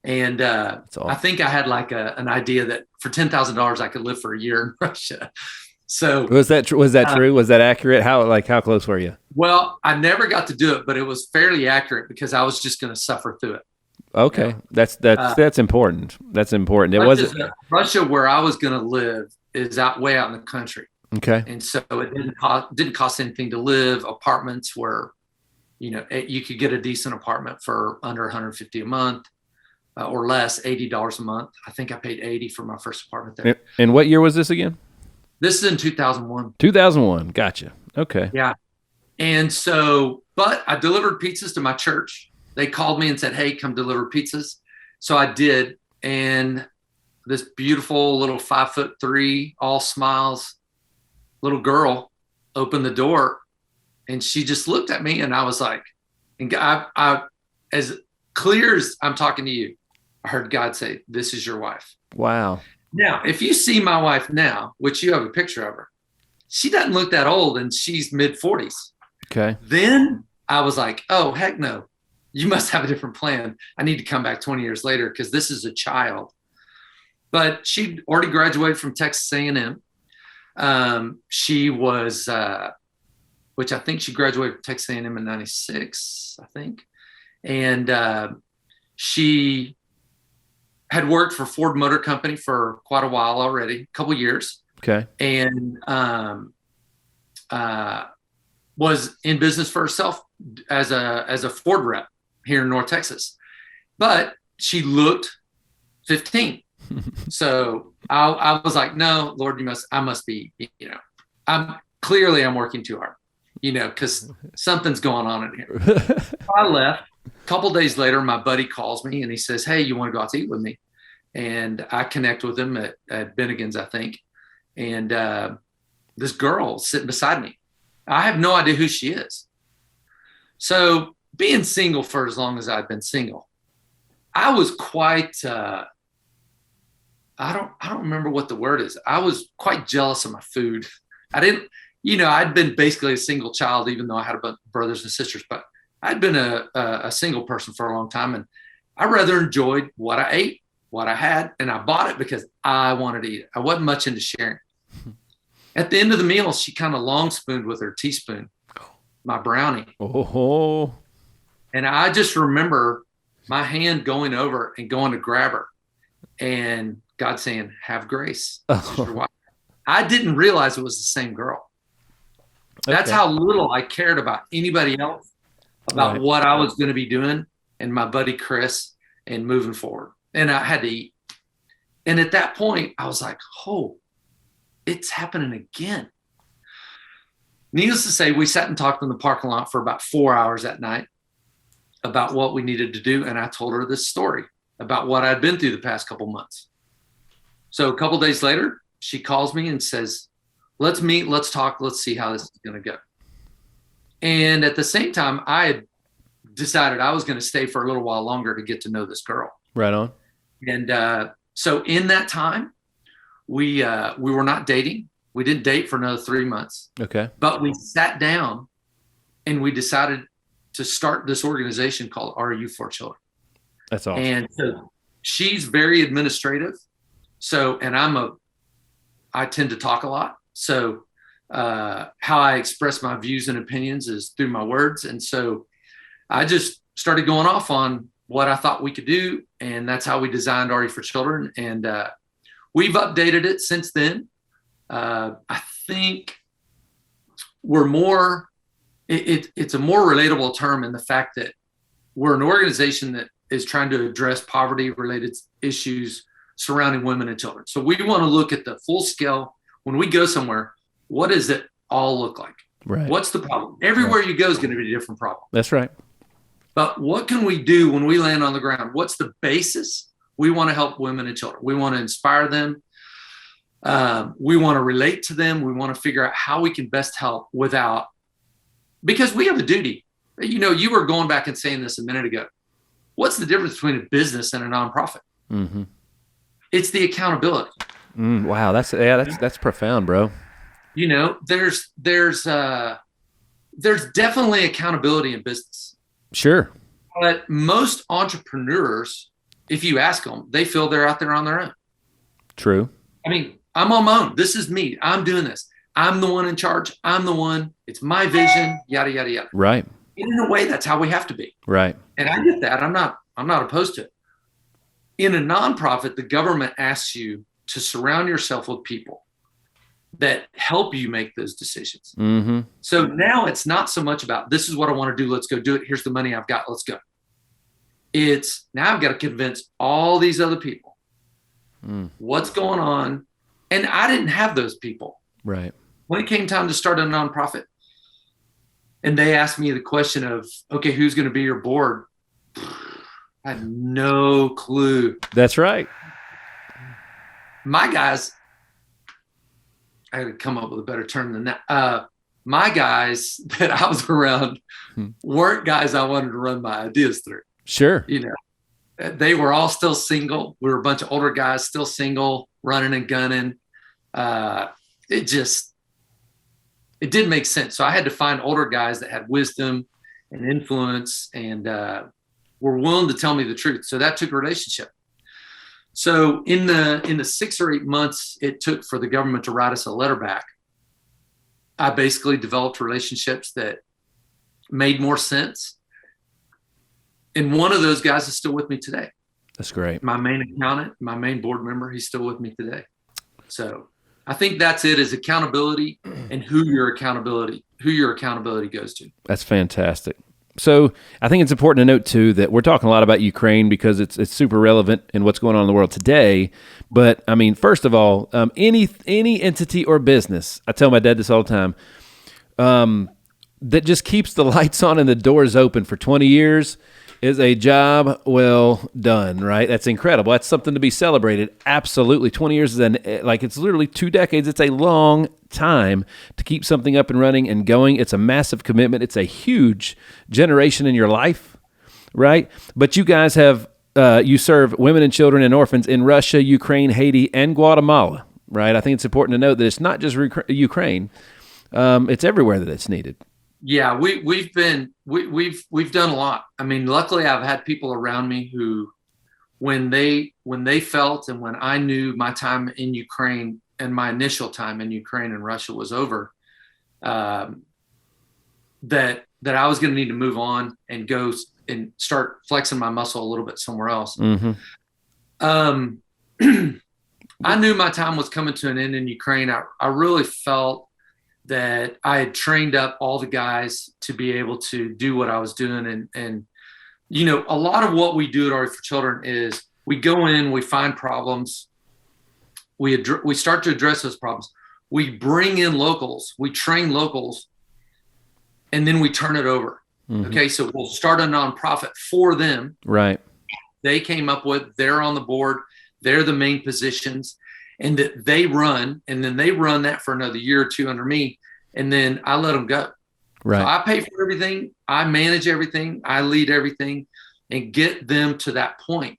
And I think I had like an idea that for $10,000 I could live for a year in Russia. So was that true? Was that accurate? How close were you? Well, I never got to do it, but it was fairly accurate because I was just going to suffer through it. Okay, that's important. That's important. It wasn't Russia, where I was going to live, is way out in the country. Okay, and so it didn't cost anything to live. Apartments were, you could get a decent apartment for under 150 a month or less, $80 a month. I think I paid $80 for my first apartment there. And what year was this again? This is in 2001. 2001. Gotcha. Okay. Yeah. And so, but I delivered pizzas to my church. They called me and said, hey, come deliver pizzas. So I did. And this beautiful little 5'3", all smiles, little girl opened the door, and she just looked at me, and I was like, and I as clear as I'm talking to you, I heard God say, this is your wife. Wow. Now, if you see my wife now, which you have a picture of her, she doesn't look that old, and she's mid-40s. Okay. Then I was like, oh, heck no. You must have a different plan. I need to come back 20 years later because this is a child. But she'd already graduated from Texas A&M. She was, which I think she graduated from Texas A&M in 96, I think. And she had worked for Ford Motor Company for quite a while already, a couple years. Okay. And was in business for herself as a Ford rep here in North Texas. But she looked 15. So I was like, no, Lord, I must be, I'm working too hard, because something's going on in here. I left. A couple days later, my buddy calls me and he says, hey, you want to go out to eat with me? And I connect with him at Bennigan's, I think. And this girl sitting beside me, I have no idea who she is. So being single for as long as I've been single, I was quite, I don't remember what the word is. I was quite jealous of my food. I'd been basically a single child, even though I had a bunch of brothers and sisters, but I'd been a single person for a long time. And I rather enjoyed what I ate, what I had, and I bought it because I wanted to eat it. I wasn't much into sharing. At the end of the meal, she kind of long spooned with her teaspoon, my brownie. Oh. And I just remember my hand going over and going to grab her and God saying, have grace. Oh. I didn't realize it was the same girl. That's how little I cared about anybody else, about what I was going to be doing and my buddy Chris and moving forward. And I had to eat. And at that point, I was like, oh, it's happening again. Needless to say, we sat and talked in the parking lot for about 4 hours that night about what we needed to do. And I told her this story about what I'd been through the past couple months. So a couple days later, she calls me and says, let's meet, let's talk, let's see how this is going to go. And at the same time, I had decided I was going to stay for a little while longer to get to know this girl. Right on. And so in that time, we were not dating. We didn't date for another 3 months. Okay. But we sat down and we decided to start this organization called RU4Children. That's awesome. And so she's very administrative. So, and I tend to talk a lot. So how I express my views and opinions is through my words. And so I just started going off on what I thought we could do. And that's how we designed RU4Children. And we've updated it since then. I think we're more, it's a more relatable term in the fact that we're an organization that is trying to address poverty-related issues surrounding women and children. So we want to look at the full scale. When we go somewhere, what does it all look like? Right. What's the problem? Everywhere you go is going to be a different problem. That's right. But what can we do when we land on the ground? What's the basis? We want to help women and children. We want to inspire them. We want to relate to them. We want to figure out how we can best help because we have a duty. You were going back and saying this a minute ago. What's the difference between a business and a nonprofit? Mm-hmm. It's the accountability. Wow, that's profound, bro. There's definitely accountability in business. Sure. But most entrepreneurs, if you ask them, they feel they're out there on their own. True. I mean, I'm on my own. This is me. I'm doing this. I'm the one in charge. I'm the one. It's my vision, yada, yada, yada. Right. And in a way, that's how we have to be. Right. And I get that. I'm not opposed to it. In a nonprofit, the government asks you to surround yourself with people that help you make those decisions. Mm-hmm. So now it's not so much about, this is what I want to do. Let's go do it. Here's the money I've got. Let's go. It's now I've got to convince all these other people what's going on. And I didn't have those people. Right. When it came time to start a nonprofit and they asked me the question of, okay, who's going to be your board? I had no clue. That's right. My guys, I had to come up with a better term than that. My guys that I was around weren't guys I wanted to run my ideas through. Sure. They were all still single. We were a bunch of older guys still single, running and gunning. It didn't make sense. So I had to find older guys that had wisdom and influence and were willing to tell me the truth. So that took a relationship. So in the 6 or 8 months it took for the government to write us a letter back, I basically developed relationships that made more sense. And one of those guys is still with me today. That's great. My main accountant, my main board member, he's still with me today. So I think that's it, is accountability and who your accountability goes to. That's fantastic. So I think it's important to note too that we're talking a lot about Ukraine because it's super relevant in what's going on in the world today. But I mean, first of all, any entity or business, I tell my dad this all the time, that just keeps the lights on and the doors open for 20 years is a job well done, right? That's incredible. That's something to be celebrated. Absolutely. 20 years is it's literally 2 decades. It's a long time to keep something up and running and going. It's a massive commitment. It's a huge generation in your life, right? But you guys have, you serve women and children and orphans in Russia, Ukraine, Haiti, and Guatemala, right? I think it's important to note that it's not just Ukraine. It's everywhere that it's needed. Yeah, we've done a lot. I mean, luckily I've had people around me who, when they felt and when I knew my time in Ukraine and my initial time in Ukraine and Russia was over, that I was going to need to move on and go and start flexing my muscle a little bit somewhere else. Mm-hmm. I knew my time was coming to an end in Ukraine. I really felt that I had trained up all the guys to be able to do what I was doing. And a lot of what we do at RU4Children is we go in, we find problems, we start to address those problems. We bring in locals, we train locals, and then we turn it over. Mm-hmm. Okay, so we'll start a nonprofit for them. Right. They came up with, they're on the board, they're the main positions, and that they run, and then they run that for another year or two under me, and then I let them go. Right. So I pay for everything, I manage everything, I lead everything, and get them to that point.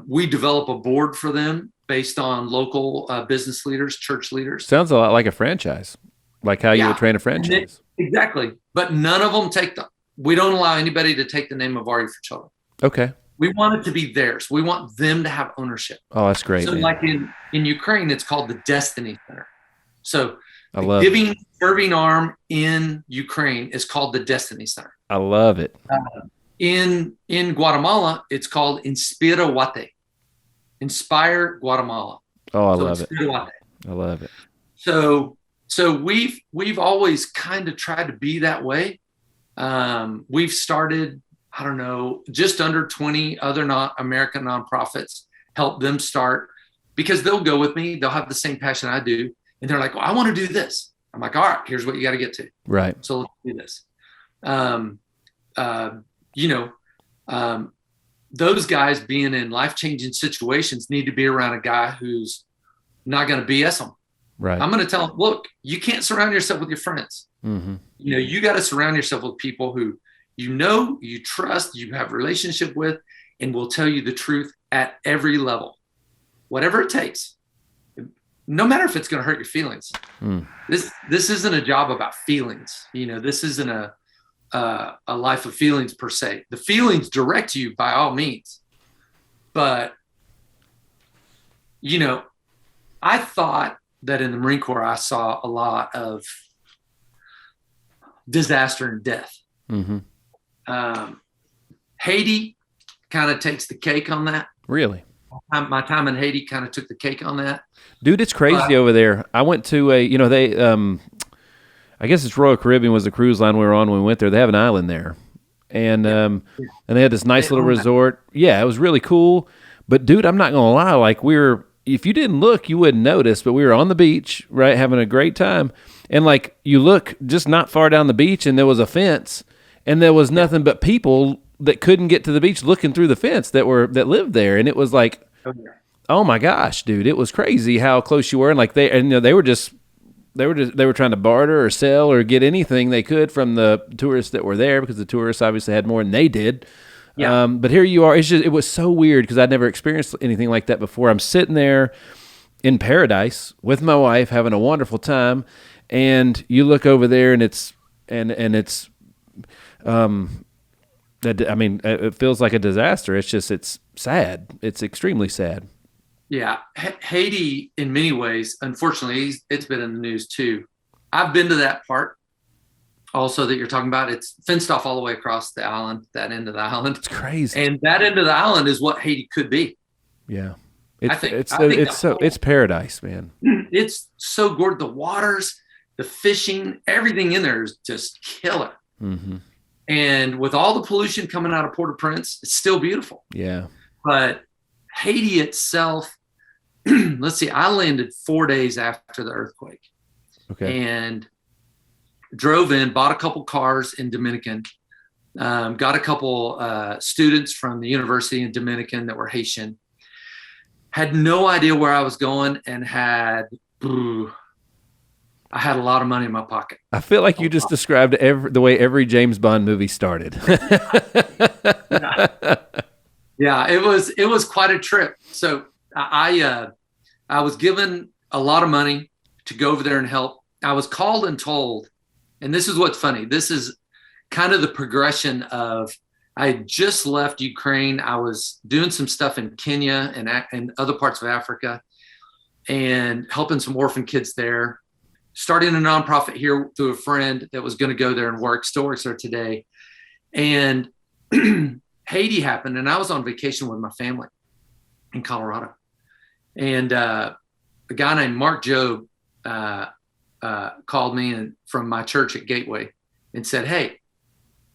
We develop a board for them based on local business leaders, church leaders. Sounds a lot like a franchise, like how you would train a franchise. Exactly. But none of them we don't allow anybody to take the name of RU4Children. Okay. We want it to be theirs. We want them to have ownership. Oh, that's great. So man. like in Ukraine, it's called the Destiny Center. So the serving arm in Ukraine is called the Destiny Center. I love it. In Guatemala, it's called Inspira Guate. Inspire Guatemala. Oh, I love it. I love it. So we've always kind of tried to be that way. We've started, I don't know, just under 20 other American nonprofits, help them start, because they'll go with me. They'll have the same passion I do. And they're like, well, I want to do this. I'm like, all right, here's what you got to get to. Right. So let's do this. Those guys being in life-changing situations need to be around a guy who's not going to BS them. Right. I'm going to tell them, look, you can't surround yourself with your friends. Mm-hmm. You got to surround yourself with people who you trust, you have a relationship with, and will tell you the truth at every level, whatever it takes. No matter if it's going to hurt your feelings. This isn't a job about feelings. This isn't a life of feelings per se. The feelings direct you by all means, but I thought that in the Marine Corps I saw a lot of disaster and death. Mm-hmm. Haiti kind of takes the cake on that. Really? My time in Haiti kind of took the cake on that. Dude, it's crazy over there. I went to I guess it's Royal Caribbean was the cruise line we were on when we went there. They have an island there. And and they had this nice little resort. Yeah, it was really cool. But dude, I'm not going to lie, like if you didn't look, you wouldn't notice, but we were on the beach, right, having a great time. And like you look just not far down the beach and there was a fence and there was nothing but people that couldn't get to the beach looking through the fence that lived there. And it was like, oh my gosh, dude, it was crazy how close you were. And like they were trying to barter or sell or get anything they could from the tourists that were there because the tourists obviously had more than they did. Yeah. But here you are. It was so weird because I'd never experienced anything like that before. I'm sitting there in paradise with my wife having a wonderful time, and you look over there and it feels like a disaster. It's sad. It's extremely sad. Yeah. Haiti, in many ways, unfortunately, it's been in the news too. I've been to that part also that you're talking about. It's fenced off all the way across the island, that end of the island. It's crazy. And that end of the island is what Haiti could be. Yeah. It's paradise, man. It's so gorgeous. The waters, the fishing, everything in there is just killer. Mm-hmm. And with all the pollution coming out of Port-au-Prince, it's still beautiful. Yeah. But Haiti itself, let's see, I landed 4 days after the earthquake. Okay. And drove in, bought a couple cars in Dominican, got a couple students from the university in Dominican that were Haitian. Had no idea where I was going and I had a lot of money in my pocket. I feel like you just described the way every James Bond movie started. Yeah, it was quite a trip. So I was given a lot of money to go over there and help. I was called and told, and this is what's funny. This is kind of the progression of, I had just left Ukraine. I was doing some stuff in Kenya and other parts of Africa and helping some orphan kids there. Starting a nonprofit here through a friend that was going to go there and work, still works there today. And Haiti happened, and I was on vacation with my family in Colorado. And a guy named Mark Jobe called me from my church at Gateway and said, "Hey,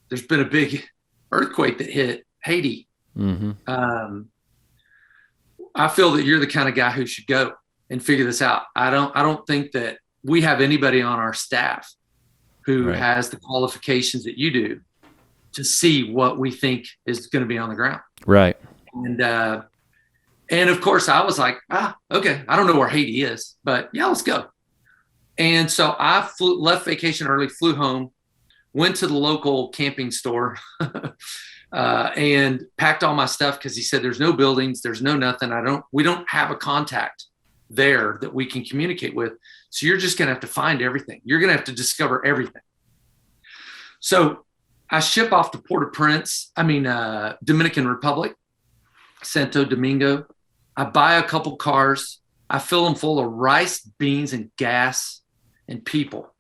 there's been a big earthquake that hit Haiti. Mm-hmm. I feel that you're the kind of guy who should go and figure this out. I don't think that we have anybody on our staff who has the qualifications that you do to see what we think is going to be on the ground." Right. And of course I was like, okay, I don't know where Haiti is, but yeah, let's go. And so I left vacation early, flew home, went to the local camping store and packed all my stuff because he said, there's no buildings, there's no nothing. We don't have a contact there that we can communicate with. So you're just going to have to find everything. You're going to have to discover everything. So I ship off to Dominican Republic, Santo Domingo. I buy a couple cars. I fill them full of rice, beans, and gas and people.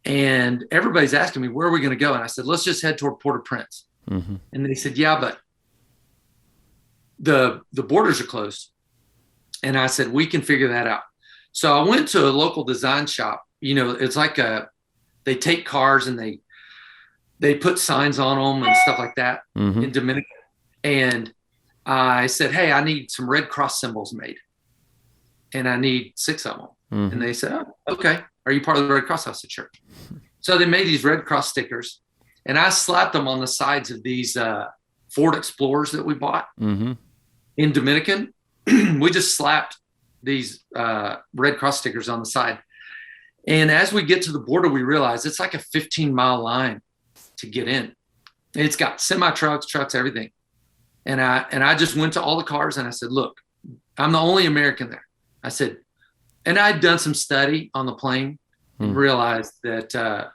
And everybody's asking me, where are we going to go? And I said, let's just head toward Port-au-Prince. Mm-hmm. And they said, yeah, but the borders are closed. And I said, we can figure that out. So I went to a local design shop. It's like they take cars and they put signs on them and stuff like that in Dominican. And I said, hey, I need some Red Cross symbols made. And I need 6 of them. Mm-hmm. And they said, oh, okay. Are you part of the Red Cross? I said, sure. So they made these Red Cross stickers. And I slapped them on the sides of these Ford Explorers that we bought in Dominican. We just slapped Red Cross stickers on the side. And as we get to the border, we realize it's like a 15-mile line to get in. It's got semi-trucks, everything. And I just went to all the cars and I said, look, I'm the only American there. I said, and I'd done some study on the plane and realized that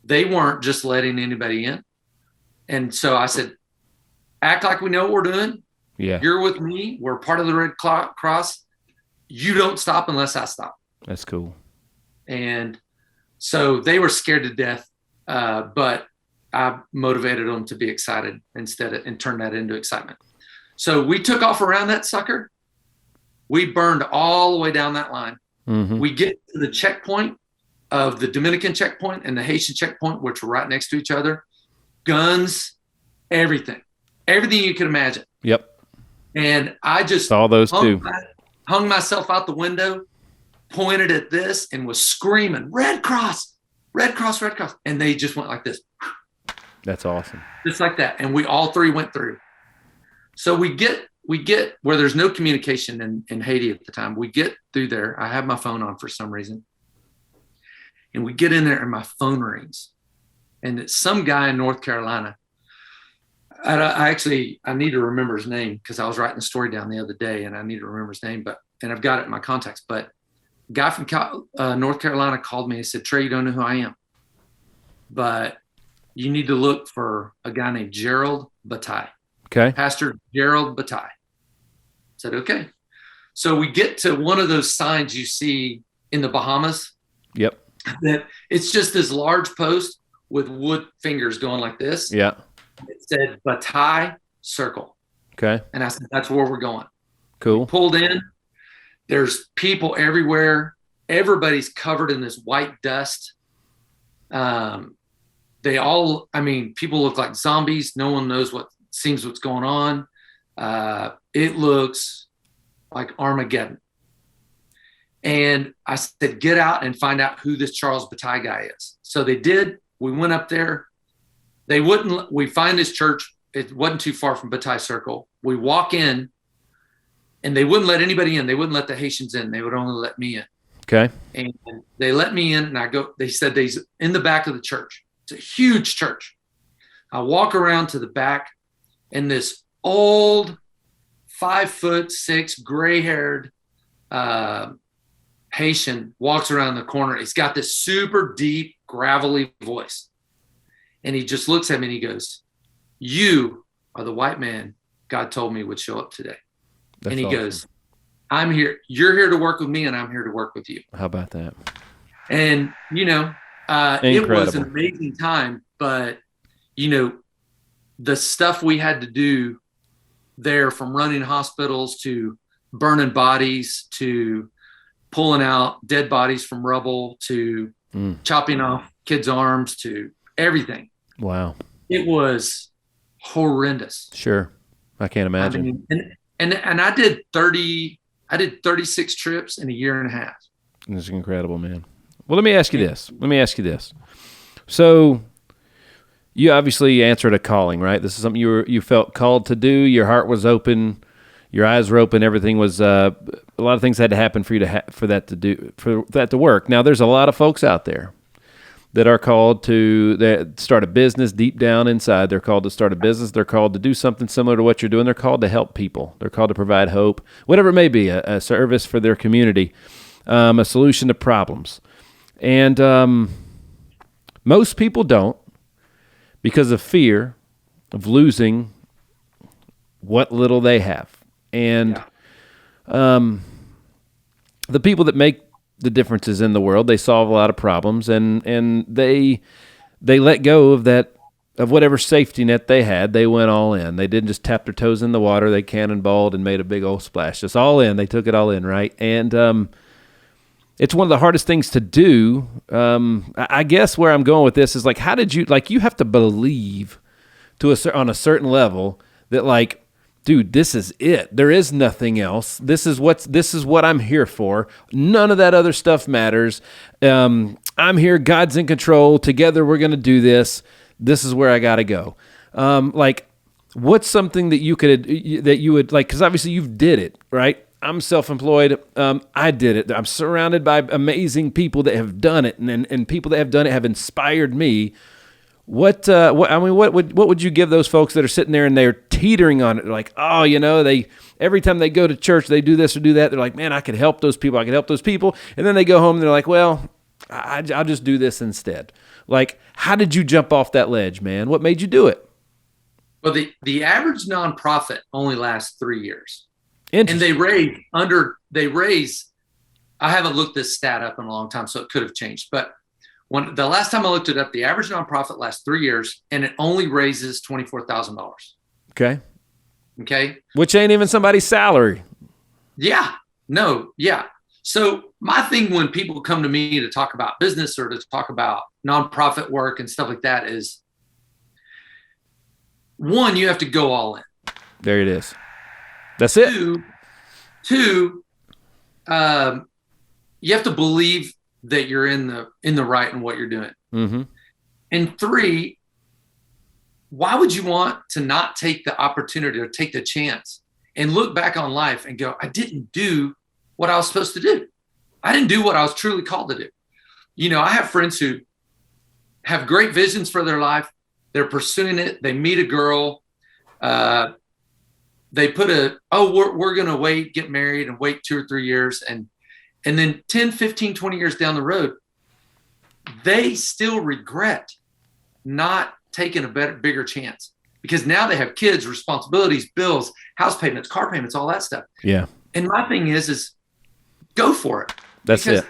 they weren't just letting anybody in. And so I said, act like we know what we're doing. Yeah. You're with me. We're part of the Red Cross. You don't stop unless I stop. That's cool. And so they were scared to death, but I motivated them to be excited and turn that into excitement. So we took off around that sucker. We burned all the way down that line. Mm-hmm. We get to the checkpoint of the Dominican checkpoint and the Haitian checkpoint, which were right next to each other. Guns, everything you could imagine. Yep. And I just saw those too. Hung myself out the window, pointed at this, and was screaming, Red Cross, Red Cross, Red Cross. And they just went like this. That's awesome. Just like that. And we all three went through. So we get where there's no communication in Haiti at the time. We get through there. I have my phone on for some reason. And we get in there and my phone rings. And it's some guy in North Carolina. I need to remember his name because I was writing the story down the other day and I need to remember his name, and I've got it in my contacts. But a guy from North Carolina called me and said, Trey, you don't know who I am, but you need to look for a guy named Gerald Bataille. Okay. Pastor Gerald Bataille. I said, okay. So we get to one of those signs you see in the Bahamas. Yep. That it's just this large post with wood fingers going like this. Yeah. It said Bataille Circle. Okay. And I said, that's where we're going. Cool. We pulled in. There's people everywhere. Everybody's covered in this white dust. People look like zombies. No one knows what's going on. It looks like Armageddon. And I said, get out and find out who this Charles Bataille guy is. So they did. We went up there. We find this church. It wasn't too far from Bataille Circle. We walk in and they wouldn't let anybody in. They wouldn't let the Haitians in. They would only let me in. Okay. And they let me in and they said they's in the back of the church. It's a huge church. I walk around to the back and this old 5'6" gray-haired Haitian walks around the corner. He's got this super deep, gravelly voice. And he just looks at me and he goes, you are the white man God told me would show up today. That's and he awesome. goes, I'm here. You're here to work with me and I'm here to work with you. How about that? And, it was an amazing time, but, the stuff we had to do there, from running hospitals to burning bodies to pulling out dead bodies from rubble to chopping off kids' arms to everything. Wow. It was horrendous. Sure. I can't imagine. And I did 36 trips in a year and a half. It's incredible, man. Well, let me ask you this. So you obviously answered a calling, right? This is something you felt called to do. Your heart was open. Your eyes were open. Everything was, a lot of things had to happen for you for that to work. Now, there's a lot of folks out there that are called to start a business deep down inside. They're called to start a business. They're called to do something similar to what you're doing. They're called to help people. They're called to provide hope, whatever it may be, a service for their community, a solution to problems. And most people don't, because of fear of losing what little they have. And the people that make the differences in the world, they solve a lot of problems, and they let go of whatever safety net they had. They went all in. They didn't just tap their toes in the water. They cannonballed and made a big old splash. Just all in. They took it all in, right? And it's one of the hardest things to do. I guess where I'm going with this is, how did you, you have to believe on a certain level that, dude, this is it. There is nothing else. This is what I'm here for. None of that other stuff matters. I'm here. God's in control. Together we're going to do this. This is where I got to go. What's something that you would, because obviously you've did it, right? I'm self-employed. I did it. I'm surrounded by amazing people that have done it, and people that have done it have inspired me. What would you give those folks that are sitting there and they're teetering on it? They're like, oh, they every time they go to church, they do this or do that. They're like, man, I could help those people. And then they go home and they're like, well, I'll just do this instead. Like, how did you jump off that ledge, man? What made you do it? Well, the average nonprofit only lasts 3 years. And they raise, I haven't looked this stat up in a long time, so it could have changed. But the last time I looked it up, the average nonprofit lasts 3 years and it only raises $24,000. Okay. Okay. Which ain't even somebody's salary. Yeah. No. Yeah. So my thing when people come to me to talk about business or to talk about nonprofit work and stuff like that is, one, you have to go all in. There it is. That's it. Two, you have to believe that you're in the right in what you're doing. Mm-hmm. And three, why would you want to not take the opportunity or take the chance and look back on life and go, I didn't do what I was supposed to do. I didn't do what I was truly called to do. I have friends who have great visions for their life. They're pursuing it. They meet a girl. They put we're going to get married and wait 2 or 3 years. And then 10, 15, 20 years down the road, they still regret not taking a bigger chance because now they have kids, responsibilities, bills, house payments, car payments, all that stuff. Yeah. And my thing is go for it. That's because it.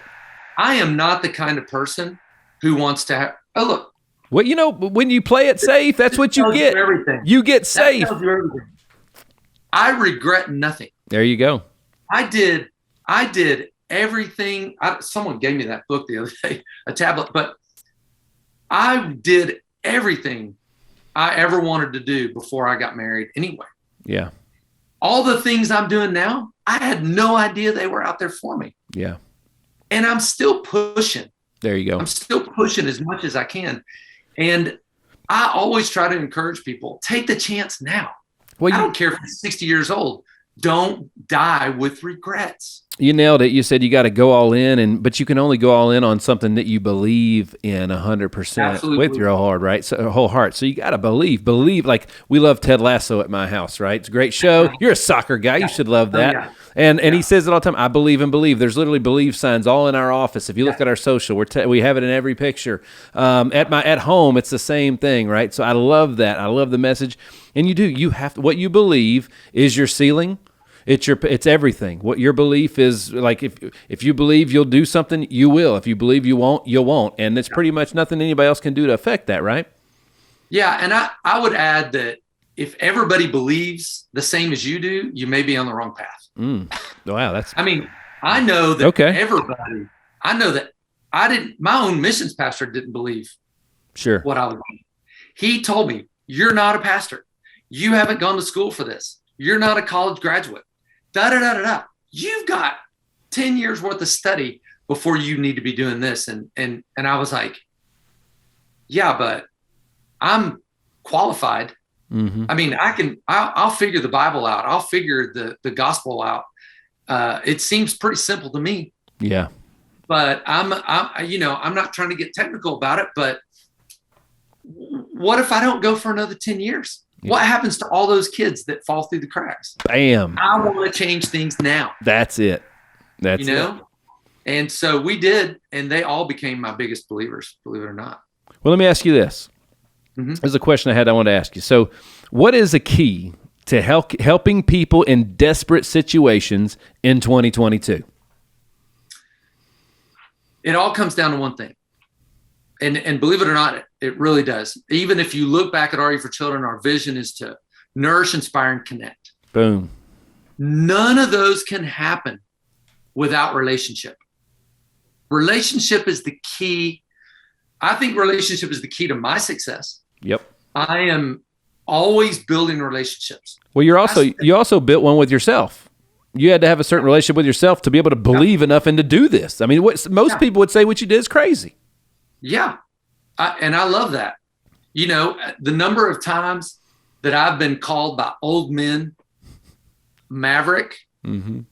I am not the kind of person who wants to have, look. Well, when you play it safe, that's what you get. You get safe. I regret nothing. There you go. I did everything. Someone gave me that book the other day, a tablet, but I did everything I ever wanted to do before I got married anyway. Yeah. All the things I'm doing now, I had no idea they were out there for me. Yeah. And I'm still pushing. There you go. I'm still pushing as much as I can. And I always try to encourage people, take the chance now. Well, I don't care if you're 60 years old. Don't die with regrets. You nailed it. You said you got to go all in, but you can only go all in on something that you believe in 100% with your whole heart. So you got to believe. Like we love Ted Lasso at my house, right? It's a great show. You're a soccer guy. You should love that. Oh, yeah. And he says it all the time. I believe and believe. There's literally believe signs all in our office. If you look at our social, we have it in every picture. At home, it's the same thing, right? So I love that. I love the message. And you have to, what you believe is your ceiling. It's everything. What your belief is, like if you believe you'll do something, you will. If you believe you won't, you won't. And it's pretty much nothing anybody else can do to affect that, right? Yeah, and I would add that if everybody believes the same as you do, you may be on the wrong path. Wow, I know that everybody. I know that I didn't. My own missions pastor didn't believe what I was doing. He told me, "You're not a pastor. You haven't gone to school for this. You're not a college graduate. You've got 10 years worth of study before you need to be doing this." And I was like, yeah, but I'm qualified. Mm-hmm. I mean, I'll figure the Bible out. I'll figure the gospel out. It seems pretty simple to me. Yeah. But I'm not trying to get technical about it, but what if I don't go for another 10 years? Yeah. What happens to all those kids that fall through the cracks? Bam. I want to change things now. That's it. That's it. And so we did, and they all became my biggest believers, believe it or not. Well, let me ask you this. Mm-hmm. There's a question I wanted to ask you. So what is the key to helping people in desperate situations in 2022? It all comes down to one thing. And believe it or not, it really does. Even if you look back at RU4Children, our vision is to nourish, inspire, and connect. Boom. None of those can happen without relationship. Relationship is the key. I think relationship is the key to my success. Yep. I am always building relationships. Well, you also built one with yourself. You had to have a certain relationship with yourself to be able to believe enough and to do this. I mean, most people would say what you did is crazy. Yeah. And I love that. The number of times that I've been called by old men, Maverick, and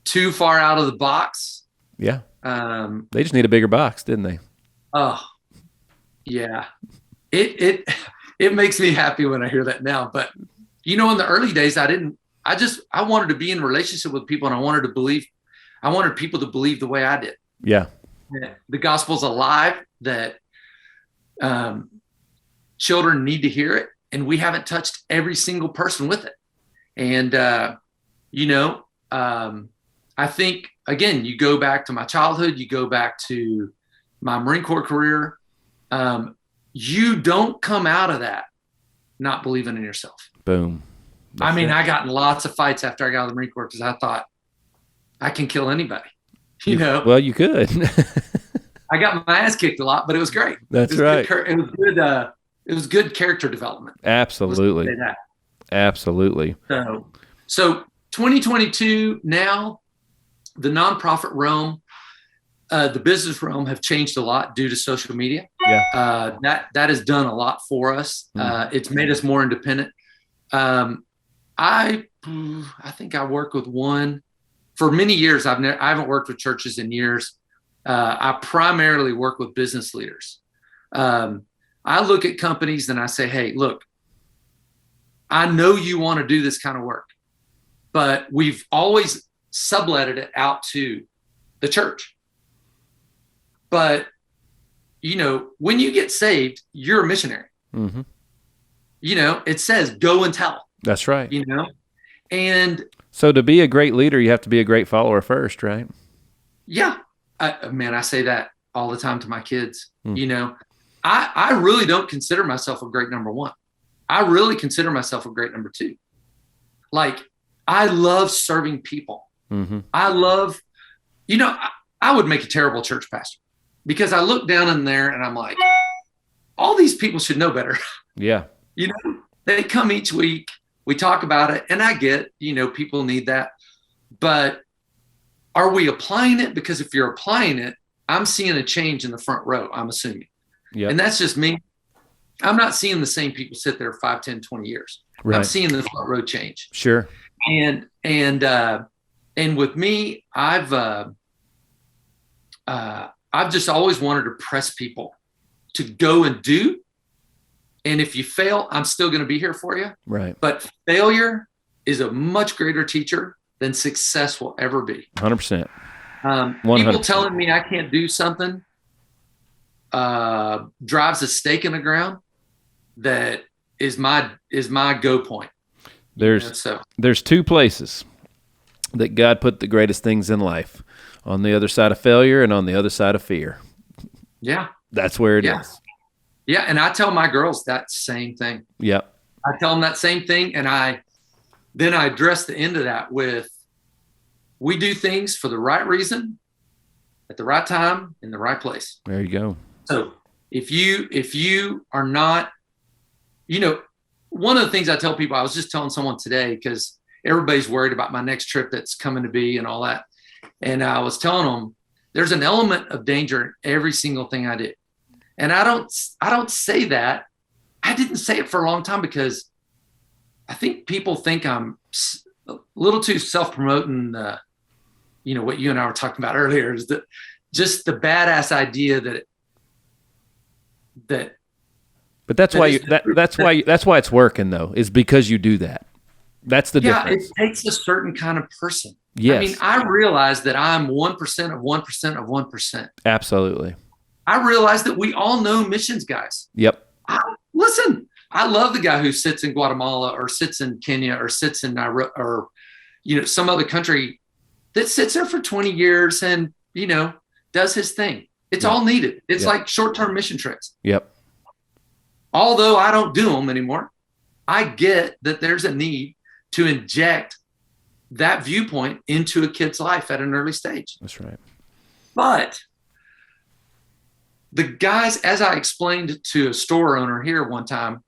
too far out of the box. Yeah. They just need a bigger box, didn't they? Oh, yeah. It makes me happy when I hear that now. But, in the early days, I wanted to be in a relationship with people, and I wanted people to believe the way I did. Yeah. The gospel's alive, that children need to hear it, and we haven't touched every single person with it. And, I think, again, you go back to my childhood, you go back to my Marine Corps career, you don't come out of that not believing in yourself. Boom. I got in lots of fights after I got out of the Marine Corps because I thought I can kill anybody. Well, you could. I got my ass kicked a lot, but it was great. That's right. It was good. It was good character development. Absolutely. Absolutely. So 2022 now, the nonprofit realm, the business realm have changed a lot due to social media. Yeah. That has done a lot for us. It's made us more independent. I think I work with one for many years. I haven't worked with churches in years. I primarily work with business leaders. I look at companies and I say, hey, look, I know you want to do this kind of work, but we've always subletted it out to the church. But, when you get saved, you're a missionary. Mm-hmm. It says go and tell. That's right. And so to be a great leader, you have to be a great follower first, right? Yeah. I say that all the time to my kids. I really don't consider myself a great number one. I really consider myself a great number two. Like, I love serving people. Mm-hmm. I love, I would make a terrible church pastor because I look down in there and I'm like, all these people should know better. Yeah. They come each week, we talk about it, and I get, people need that. But are we applying it? Because if you're applying it, I'm seeing a change in the front row, I'm assuming. Yeah. And that's just me. I'm not seeing the same people sit there 5, 10, 20 years. Right. I'm seeing the front row change. Sure. And with me, I've just always wanted to press people to go and do. And if you fail, I'm still going to be here for you. Right. But failure is a much greater teacher than success will ever be. 100%. 100%. People telling me I can't do something drives a stake in the ground. That is my go point. There's two places that God put the greatest things in life: on the other side of failure and on the other side of fear. Yeah. That's where it is. Yeah. And I tell my girls that same thing. Yeah. I tell them that same thing. And then I address the end of that with, we do things for the right reason, at the right time, in the right place. There you go. So if you are not, one of the things I tell people, I was just telling someone today, because everybody's worried about my next trip that's coming to be and all that. And I was telling them, there's an element of danger in every single thing I do. And I don't say that. I didn't say it for a long time because I think people think I'm a little too self-promoting. What you and I were talking about earlier is that just the badass idea that. But that's why it's working though, is because you do that. That's the difference. It takes a certain kind of person. Yes. I realize that I'm 1% of 1% of 1%. Absolutely. I realize that we all know missions guys. Yep. Listen, I love the guy who sits in Guatemala or sits in Kenya or sits in Nairobi or, some other country that sits there for 20 years and, does his thing. It's all needed. It's like short-term mission trips. Yep. Although I don't do them anymore, I get that there's a need to inject that viewpoint into a kid's life at an early stage. That's right. But the guys, as I explained to a store owner here one time,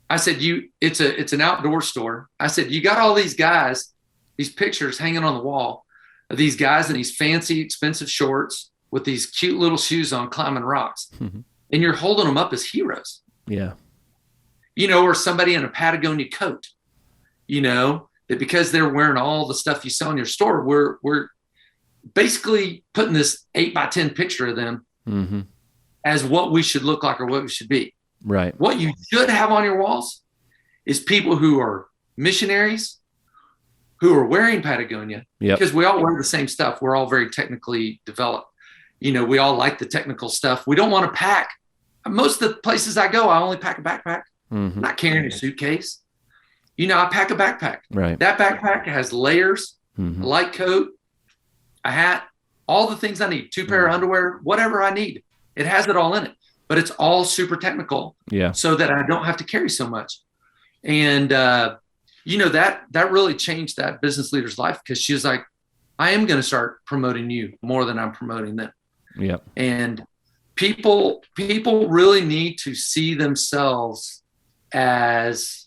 I said, it's an outdoor store. I said, you got all these guys, these pictures hanging on the wall of these guys in these fancy, expensive shorts with these cute little shoes on climbing rocks. Mm-hmm. And you're holding them up as heroes. Yeah. Or somebody in a Patagonia coat, that because they're wearing all the stuff you sell in your store, we're basically putting this 8x10 picture of them as what we should look like or what we should be. Right. What you should have on your walls is people who are missionaries, who are wearing Patagonia, because we all wear the same stuff. We're all very technically developed. We all like the technical stuff. We don't want to pack. Most of the places I go, I only pack a backpack. I'm not carrying a suitcase. I pack a backpack. Right. That backpack has layers, a light coat, a hat, all the things I need, 2 pair of underwear, whatever I need. It has it all in it, but it's all super technical. Yeah. So that I don't have to carry so much. And, that really changed that business leader's life, because she was like, I am going to start promoting you more than I'm promoting them. Yeah. And people really need to see themselves as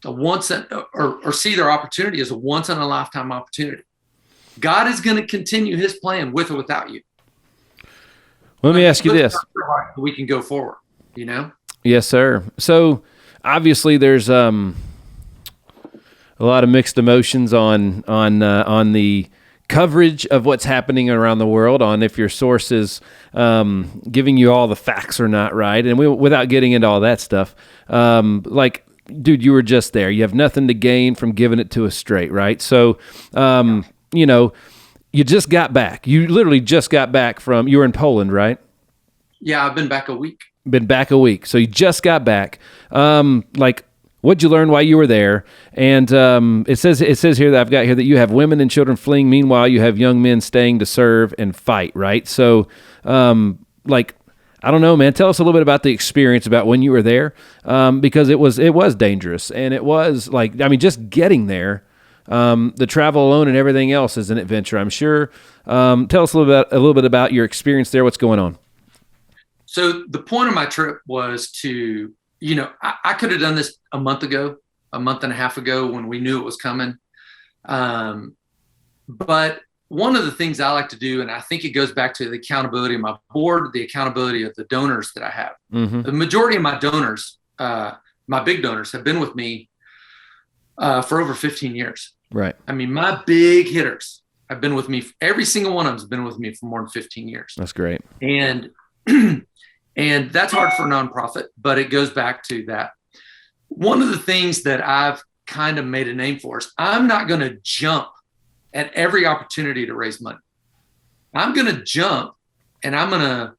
or see their opportunity as a once in a lifetime opportunity. God is going to continue his plan with or without you. Let me ask you this. We can go forward, Yes, sir. So obviously there's a lot of mixed emotions on the coverage of what's happening around the world, on if your source is giving you all the facts or not, right? And without getting into all that stuff, dude, you were just there. You have nothing to gain from giving it to us straight, right? So, you just got back. You literally just got back you were in Poland, right? Yeah, I've been back a week. Been back a week. So you just got back. What'd you learn while you were there? And it says here that I've got here that you have women and children fleeing. Meanwhile, you have young men staying to serve and fight, right? So, I don't know, man. Tell us a little bit about the experience, about when you were there, because it was dangerous, and it was just getting there. The travel alone and everything else is an adventure, I'm sure. Tell us a little bit about your experience there. What's going on? So the point of my trip was to, I could have done this a month and a half ago when we knew it was coming. But one of the things I like to do, and I think it goes back to the accountability of my board, the accountability of the donors that I have. The majority of my donors, my big donors, have been with me for over 15 years. Right. I mean, my big hitters have been with me. Every single one of them has been with me for more than 15 years. That's great. And that's hard for a nonprofit, but it goes back to that. One of the things that I've kind of made a name for is I'm not going to jump at every opportunity to raise money. I'm going to jump, and I'm going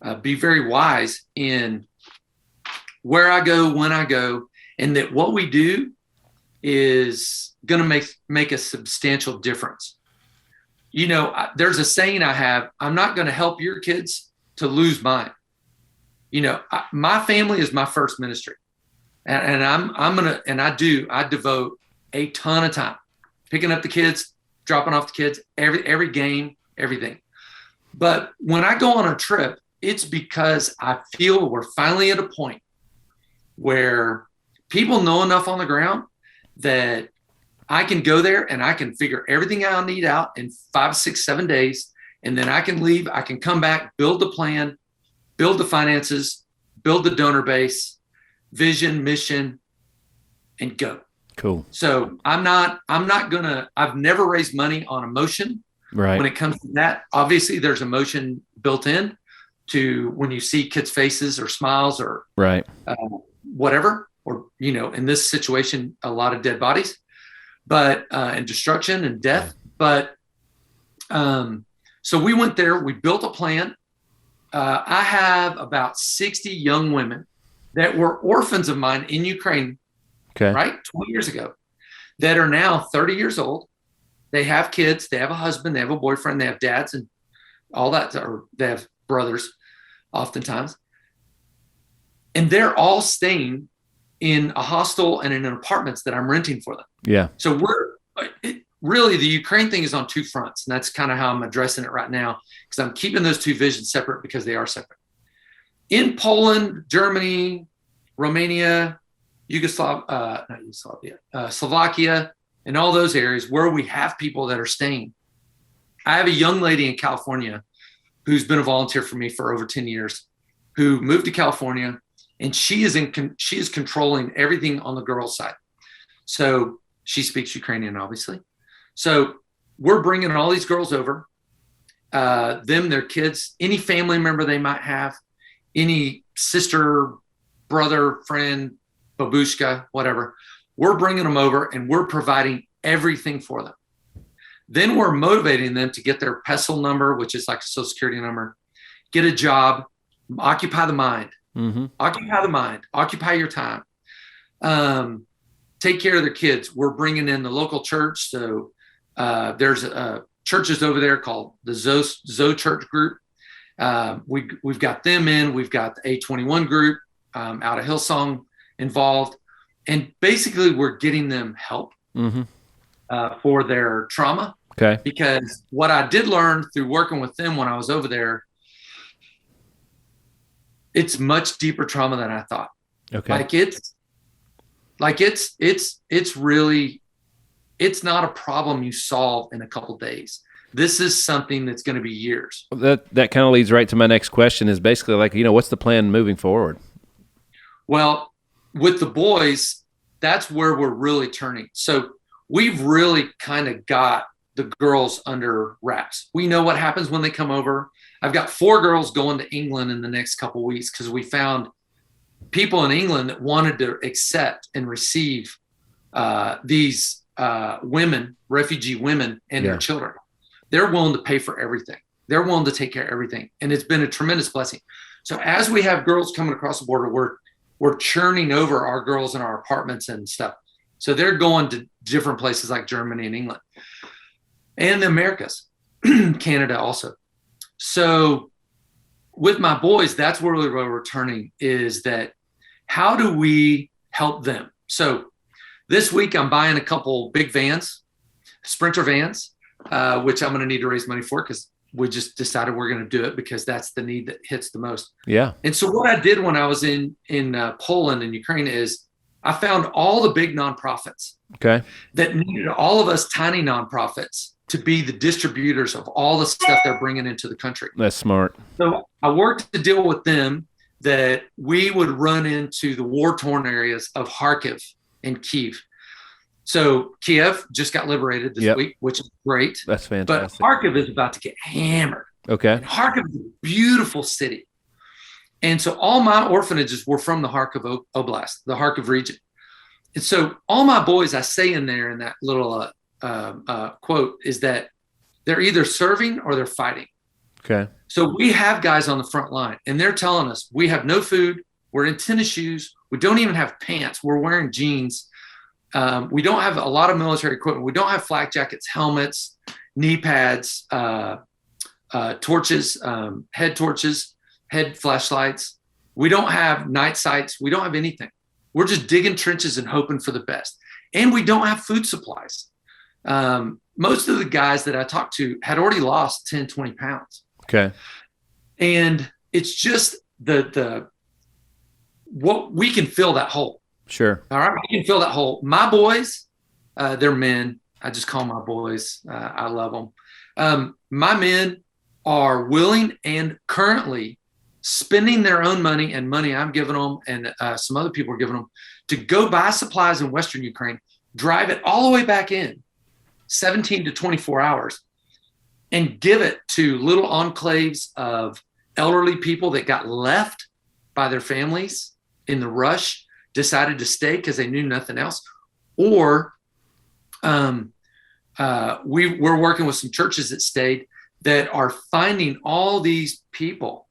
to be very wise in where I go, when I go, and that what we do is going to make a substantial difference. There's a saying I have: I'm not going to help your kids to lose mine. My family is my first ministry, and I devote a ton of time picking up the kids, dropping off the kids, every game, everything. But when I go on a trip, it's because I feel we're finally at a point where people know enough on the ground that I can go there and I can figure everything I need out in 5, 6, 7 days. And then I can leave, I can come back, build the plan, build the finances, build the donor base, vision, mission, and go. Cool. So I've never raised money on emotion. Right. When it comes to that, obviously there's emotion built in to when you see kids' faces or smiles or right. Whatever, or, in this situation, a lot of dead bodies, but, and destruction and death. But, so we went there, we built a plan. I have about 60 young women that were orphans of mine in Ukraine, right, 20 years ago, that are now 30 years old. They have kids, they have a husband, they have a boyfriend, they have dads and all that, or they have brothers oftentimes. And they're all staying in a hostel and in apartments that I'm renting for them. Yeah. So really the Ukraine thing is on two fronts. And that's kind of how I'm addressing it right now, because I'm keeping those two visions separate because they are separate. In Poland, Germany, Romania, Slovakia, and all those areas where we have people that are staying. I have a young lady in California who's been a volunteer for me for over 10 years, who moved to California, and she is controlling everything on the girls' side. So She speaks Ukrainian, obviously. So we're bringing all these girls over, their kids, any family member they might have, any sister, brother, friend, babushka, whatever. We're bringing them over and we're providing everything for them. Then we're motivating them to get their PESEL number, which is like a social security number, get a job, occupy the mind, occupy the mind, occupy your time, take care of their kids. We're bringing in the local church. So there's churches over there called the Zoe Church group. We've got them in. We've got the A21 group out of Hillsong involved. And basically, we're getting them help for their trauma. Okay. Because what I did learn through working with them when I was over there, it's much deeper trauma than I thought. Okay. It's really, it's not a problem you solve in a couple days. This is something that's going to be years. That kind of leads right to my next question is basically like, what's the plan moving forward? Well, with the boys, that's where we're really turning. So we've really kind of got the girls under wraps. We know what happens when they come over. I've got 4 girls going to England in the next couple of weeks because we found people in England that wanted to accept and receive these women, refugee women, and their children. They're willing to pay for everything. They're willing to take care of everything. And it's been a tremendous blessing. So as we have girls coming across the border, we're churning over our girls in our apartments and stuff. So they're going to different places like Germany and England and the Americas, Canada also. So with my boys, that's really where we're turning, is that how do we help them? So this week I'm buying a couple big vans, Sprinter vans, which I'm going to need to raise money for because we just decided we're going to do it because that's the need that hits the most. Yeah. And so what I did when I was in Poland and Ukraine is I found all the big nonprofits that needed all of us tiny nonprofits to be the distributors of all the stuff they're bringing into the country. That's smart. So I worked to deal with them that we would run into the war-torn areas of Kharkiv and Kyiv. So Kiev just got liberated this week, which is great. That's fantastic. But Kharkiv is about to get hammered. Okay. And Kharkiv is a beautiful city. And so all my orphanages were from the Kharkiv Oblast, the Kharkiv region. And so all my boys, I say in there in that little quote, is that they're either serving or they're fighting. Okay. So we have guys on the front line and they're telling us we have no food. We're in tennis shoes. We don't even have pants. We're wearing jeans. We don't have a lot of military equipment. We don't have flak jackets, helmets, knee pads, torches, head flashlights. We don't have night sights. We don't have anything. We're just digging trenches and hoping for the best. And we don't have food supplies. Most of the guys that I talked to had already lost 10, 20 pounds. Okay. And it's just what we can fill that hole. Sure. All right. We can fill that hole. My boys, they're men. I just call my boys. I love them. My men are willing and currently spending their own money and money I'm giving them and some other people are giving them to go buy supplies in Western Ukraine, drive it all the way back in 17 to 24 hours and give it to little enclaves of elderly people that got left by their families in the rush, decided to stay because they knew nothing else. Or we're working with some churches that stayed that are finding all these people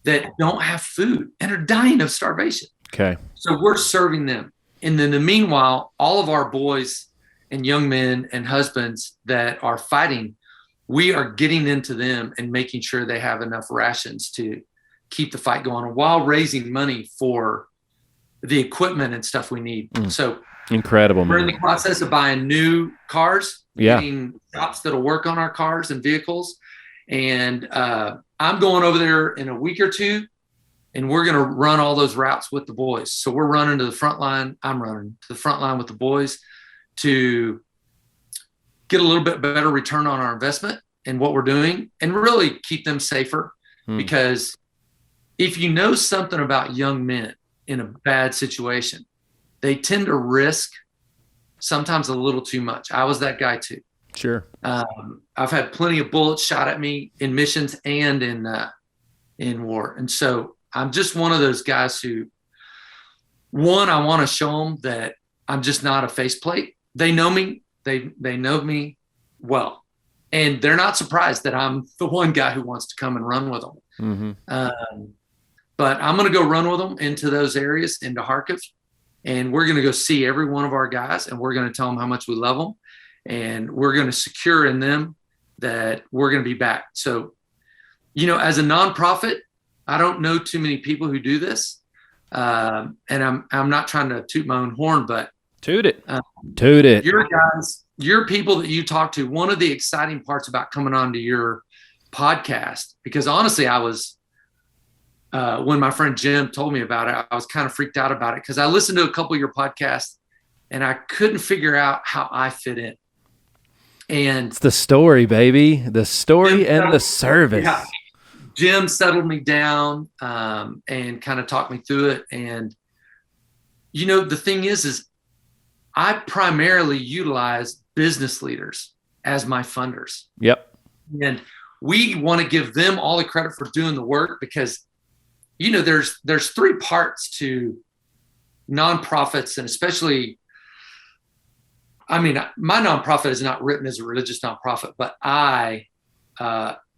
that don't have food and are dying of starvation. Okay. So we're serving them. And then in the meanwhile, all of our boys and young men and husbands that are fighting, we are getting into them and making sure they have enough rations to keep the fight going while raising money for the equipment and stuff we need. So incredible. We're in the process of buying new cars, getting shops that'll work on our cars and vehicles. And I'm going over there in a week or two, and we're going to run all those routes with the boys. So we're running to the front line. I'm running to the front line with the boys to get a little bit better return on our investment and what we're doing and really keep them safer. Because if you know something about young men in a bad situation, they tend to risk sometimes a little too much. I was that guy too. Sure. I've had plenty of bullets shot at me in missions and in war. And so I'm just one of those guys who, one, I want to show them that I'm just not a faceplate. They know me. They know me well. And they're not surprised that I'm the one guy who wants to come and run with them. Mm-hmm. But I'm going to go run with them into those areas, into Kharkiv. And we're going to go see every one of our guys, and we're going to tell them how much we love them. And we're going to secure in them that we're going to be back. So, as a nonprofit, I don't know too many people who do this. And I'm not trying to toot my own horn, but toot it. Toot it. Your guys, your people that you talk to, one of the exciting parts about coming on to your podcast, because honestly, I was, when my friend Jim told me about it, I was kind of freaked out about it because I listened to a couple of your podcasts and I couldn't figure out how I fit in. And it's the story, baby. The story and the service. Yeah. Jim settled me down and kind of talked me through it. And, the thing is I primarily utilize business leaders as my funders. Yep. And we want to give them all the credit for doing the work because, there's three parts to nonprofits, and especially, my nonprofit is not written as a religious nonprofit, but I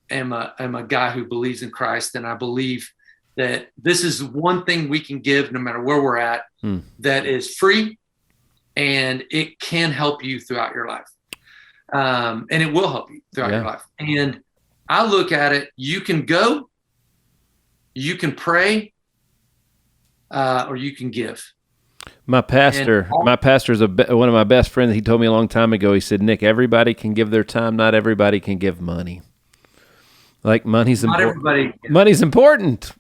am a guy who believes in Christ, and I believe that this is one thing we can give no matter where we're at that is free, and it can help you throughout your life. And it will help you throughout your life. And I look at it, you can go, you can pray, or you can give. My pastor's one of my best friends. He told me a long time ago, he said, Nick, everybody can give their time. Not everybody can give money. Like money's important. Money's important.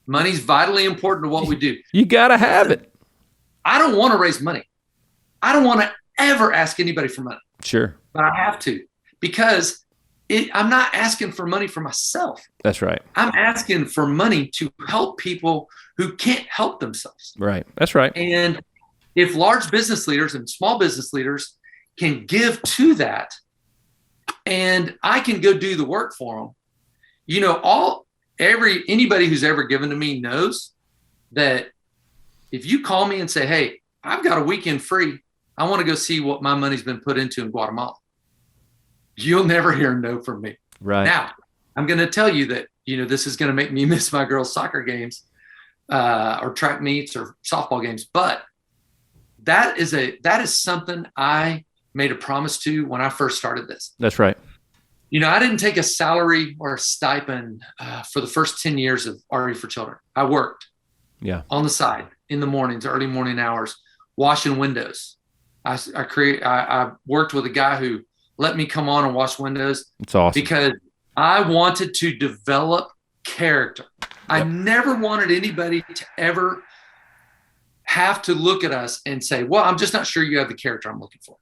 Money's vitally important to what we do. You got to have it. I don't want to raise money. I don't want to ever ask anybody for money. Sure. But I have to, because I'm not asking for money for myself. That's right. I'm asking for money to help people who can't help themselves. Right. That's right. And if large business leaders and small business leaders can give to that, and I can go do the work for them, anybody who's ever given to me knows that if you call me and say, hey, I've got a weekend free, I want to go see what my money's been put into in Guatemala, you'll never hear no from me. Right. Now, I'm going to tell you that, this is going to make me miss my girls' soccer games or track meets or softball games. But that is something I made a promise to when I first started this. That's right. I didn't take a salary or a stipend for the first 10 years of RU4Children. I worked on the side in the mornings, early morning hours, washing windows. I worked with a guy who let me come on and wash windows. It's awesome. Because I wanted to develop character. Yep. I never wanted anybody to ever have to look at us and say, well, I'm just not sure you have the character I'm looking for.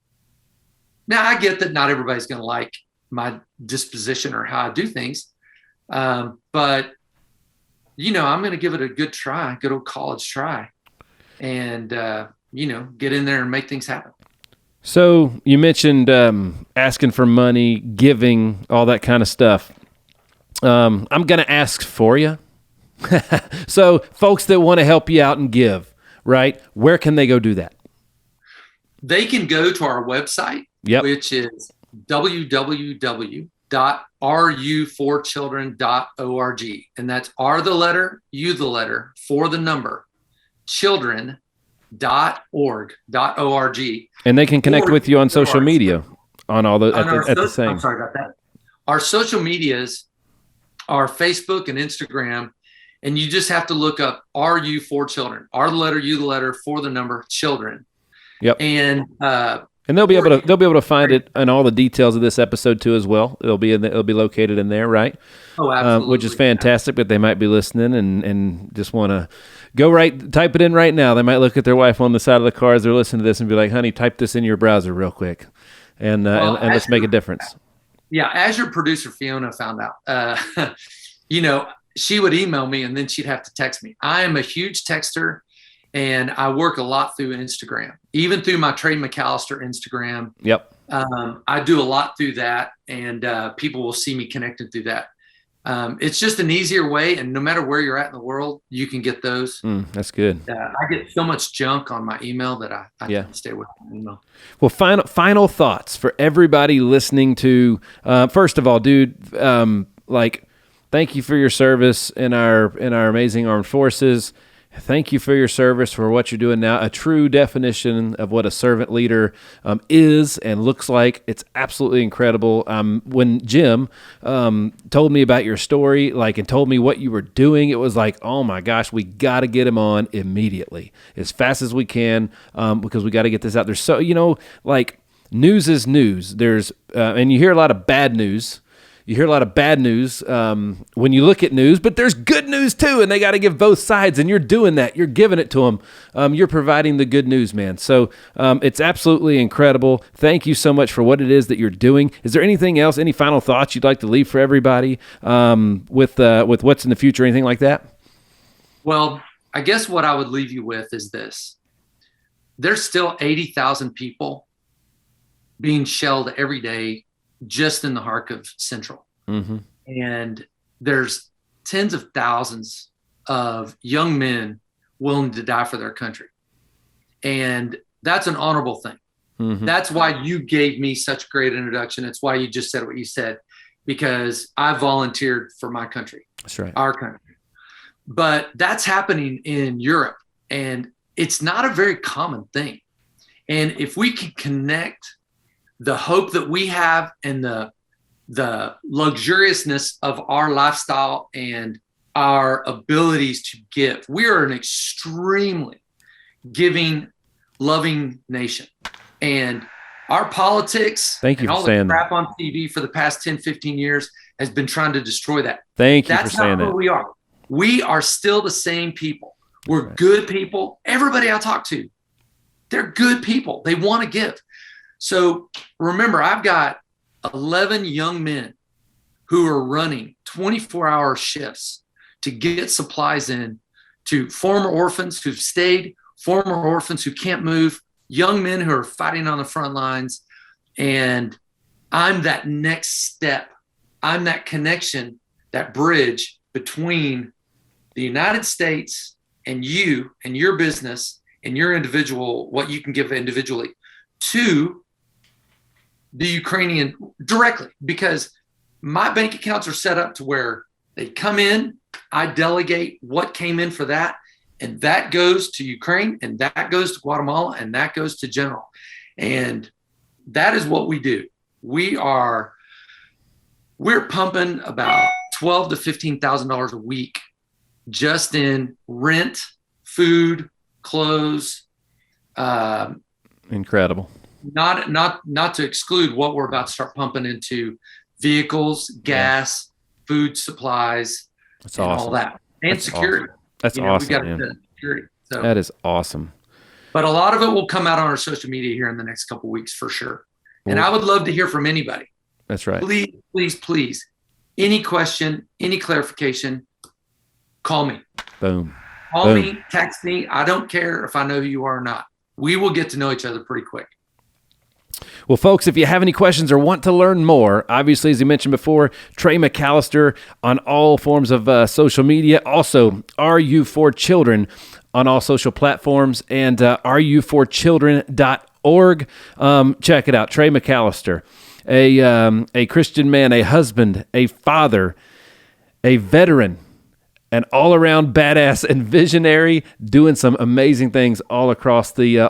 Now, I get that not everybody's going to like my disposition or how I do things. But, I'm going to give it a good try, good old college try, and, get in there and make things happen. So you mentioned asking for money, giving, all that kind of stuff. I'm going to ask for you. So folks that want to help you out and give, right? Where can they go do that? They can go to our website, which is www.ru4children.org. And that's R the letter, U the letter, 4 the number, children.org. And they can connect with you on social media on all the at the same. I'm sorry about that. Our social medias are Facebook and Instagram, and you just have to look up RU4Children. R the letter, U the letter, 4 the number, children. Yep. And they'll be able to find it and all the details of this episode too as well. It'll be located in there, right? Oh, absolutely. Which is fantastic. But they might be listening and just want to type it in right now. They might look at their wife on the side of the car as they're listening to this and be like, "Honey, type this in your browser real quick, and let's make a difference." Yeah, as your producer Fiona found out, she would email me and then she'd have to text me. I am a huge texter, And I work a lot through Instagram, even through my Trey McAlister Instagram. Yep. I do a lot through that, and people will see me connected through that. It's just an easier way, and no matter where you're at in the world, you can get those. That's good. I get so much junk on my email that I can't stay with my email. Well, final thoughts for everybody listening to. First of all, dude, thank you for your service in our amazing armed forces. Thank you for your service, for what you're doing now. A true definition of what a servant leader is and looks like. It's absolutely incredible. When Jim told me about your story, and told me what you were doing, it was like, oh my gosh, we got to get him on immediately, as fast as we can, because we got to get this out there. So, news is news. There's and you hear a lot of bad news. You hear a lot of bad news when you look at news, but there's good news too, and they got to give both sides, and you're doing that. You're giving it to them. You're providing the good news, man. So it's absolutely incredible. Thank you so much for what it is that you're doing. Is there anything else, any final thoughts you'd like to leave for everybody with what's in the future, anything like that? Well, I guess what I would leave you with is this. There's still 80,000 people being shelled every day just in the Kharkiv Central. Mm-hmm. And there's tens of thousands of young men willing to die for their country. And that's an honorable thing. Mm-hmm. That's why you gave me such a great introduction. It's why you just said what you said, because I volunteered for my country. That's right. Our country. But that's happening in Europe, and it's not a very common thing. And if we can connect the hope that we have and the luxuriousness of our lifestyle and our abilities to give. We are an extremely giving, loving nation. And our politics Thank you and for all saying the crap that. on TV for the past 10, 15 years has been trying to destroy that. Thank you That's for saying not that. who we are. We are still the same people. We're Right. good people. Everybody I talk to, they're good people. They want to give. So remember, I've got 11 young men who are running 24-hour shifts to get supplies in to former orphans who've stayed, former orphans who can't move, young men who are fighting on the front lines. And I'm that next step. I'm that connection, that bridge between the United States and you and your business and your individual, what you can give individually, to the Ukrainian directly, because my bank accounts are set up to where they come in, I delegate what came in for that, and that goes to Ukraine, and that goes to Guatemala, and that goes to General. And that is what we do. We're pumping about $12,000 to $15,000 a week just in rent, food, clothes. Incredible. Not to exclude what we're about to start pumping into vehicles, gas, food supplies, That's and awesome. all that, and That's security. Awesome. That's We awesome, got man. security. So, That is awesome. but a lot of it will come out on our social media here in the next couple of weeks for sure. And Well, I would love to hear from anybody. That's right. Please, please, please. Any question, any clarification, call me. Boom. Call Boom. me, text me. I don't care if I know who you are or not. We will get to know each other pretty quick. Well, folks, if you have any questions or want to learn more, obviously, as you mentioned before, Trey McAlister on all forms of social media. Also, RU4Children on all social platforms, and RU4Children.org. Check it out. Trey McAlister, a Christian man, a husband, a father, a veteran, an all-around badass and visionary, doing some amazing things all across the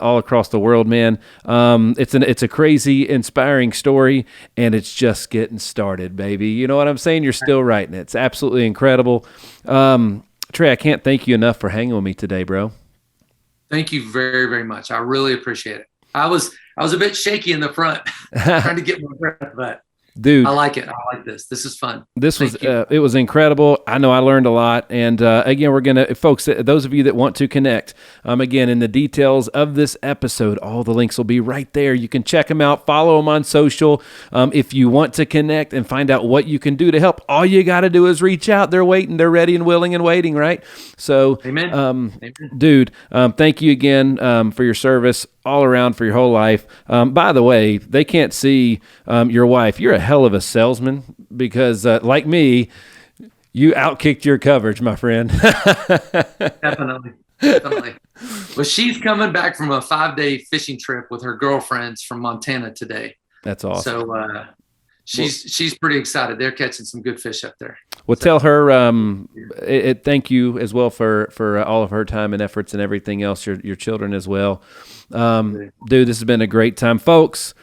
world, man. It's a crazy, inspiring story, and it's just getting started, baby. You know what I'm saying? You're still writing it. It's absolutely incredible. Trey, I can't thank you enough for hanging with me today, bro. Thank you very, very much. I really appreciate it. I was a bit shaky in the front, trying to get my breath, but Dude, I like it. I like this. This is fun. this was Thank you. it was incredible. I know I learned a lot, and again, we're gonna, folks, those of you that want to connect, again, in the details of this episode, all the links will be right there. You can check them out, follow them on social. If you want to connect and find out what you can do to help, all you got to do is reach out. They're waiting, they're ready and willing and waiting, right? So, Amen. Amen. dude, thank you again for your service all around for your whole life. By the way, they can't see your wife. You're a hell of a salesman because, like me, you outkicked your coverage, my friend. Definitely. Definitely. Well, she's coming back from a 5-day fishing trip with her girlfriends from Montana today. That's awesome. So she's pretty excited. They're catching some good fish up there. Well, tell her thank you as well for all of her time and efforts and everything else, your children as well. Dude, this has been a great time. Folks,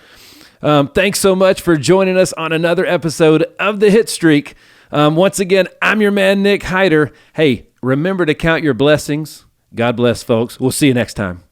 thanks so much for joining us on another episode of The Hit Streak. Once again, I'm your man, Nick Hyder. Hey, remember to count your blessings. God bless, folks. We'll see you next time.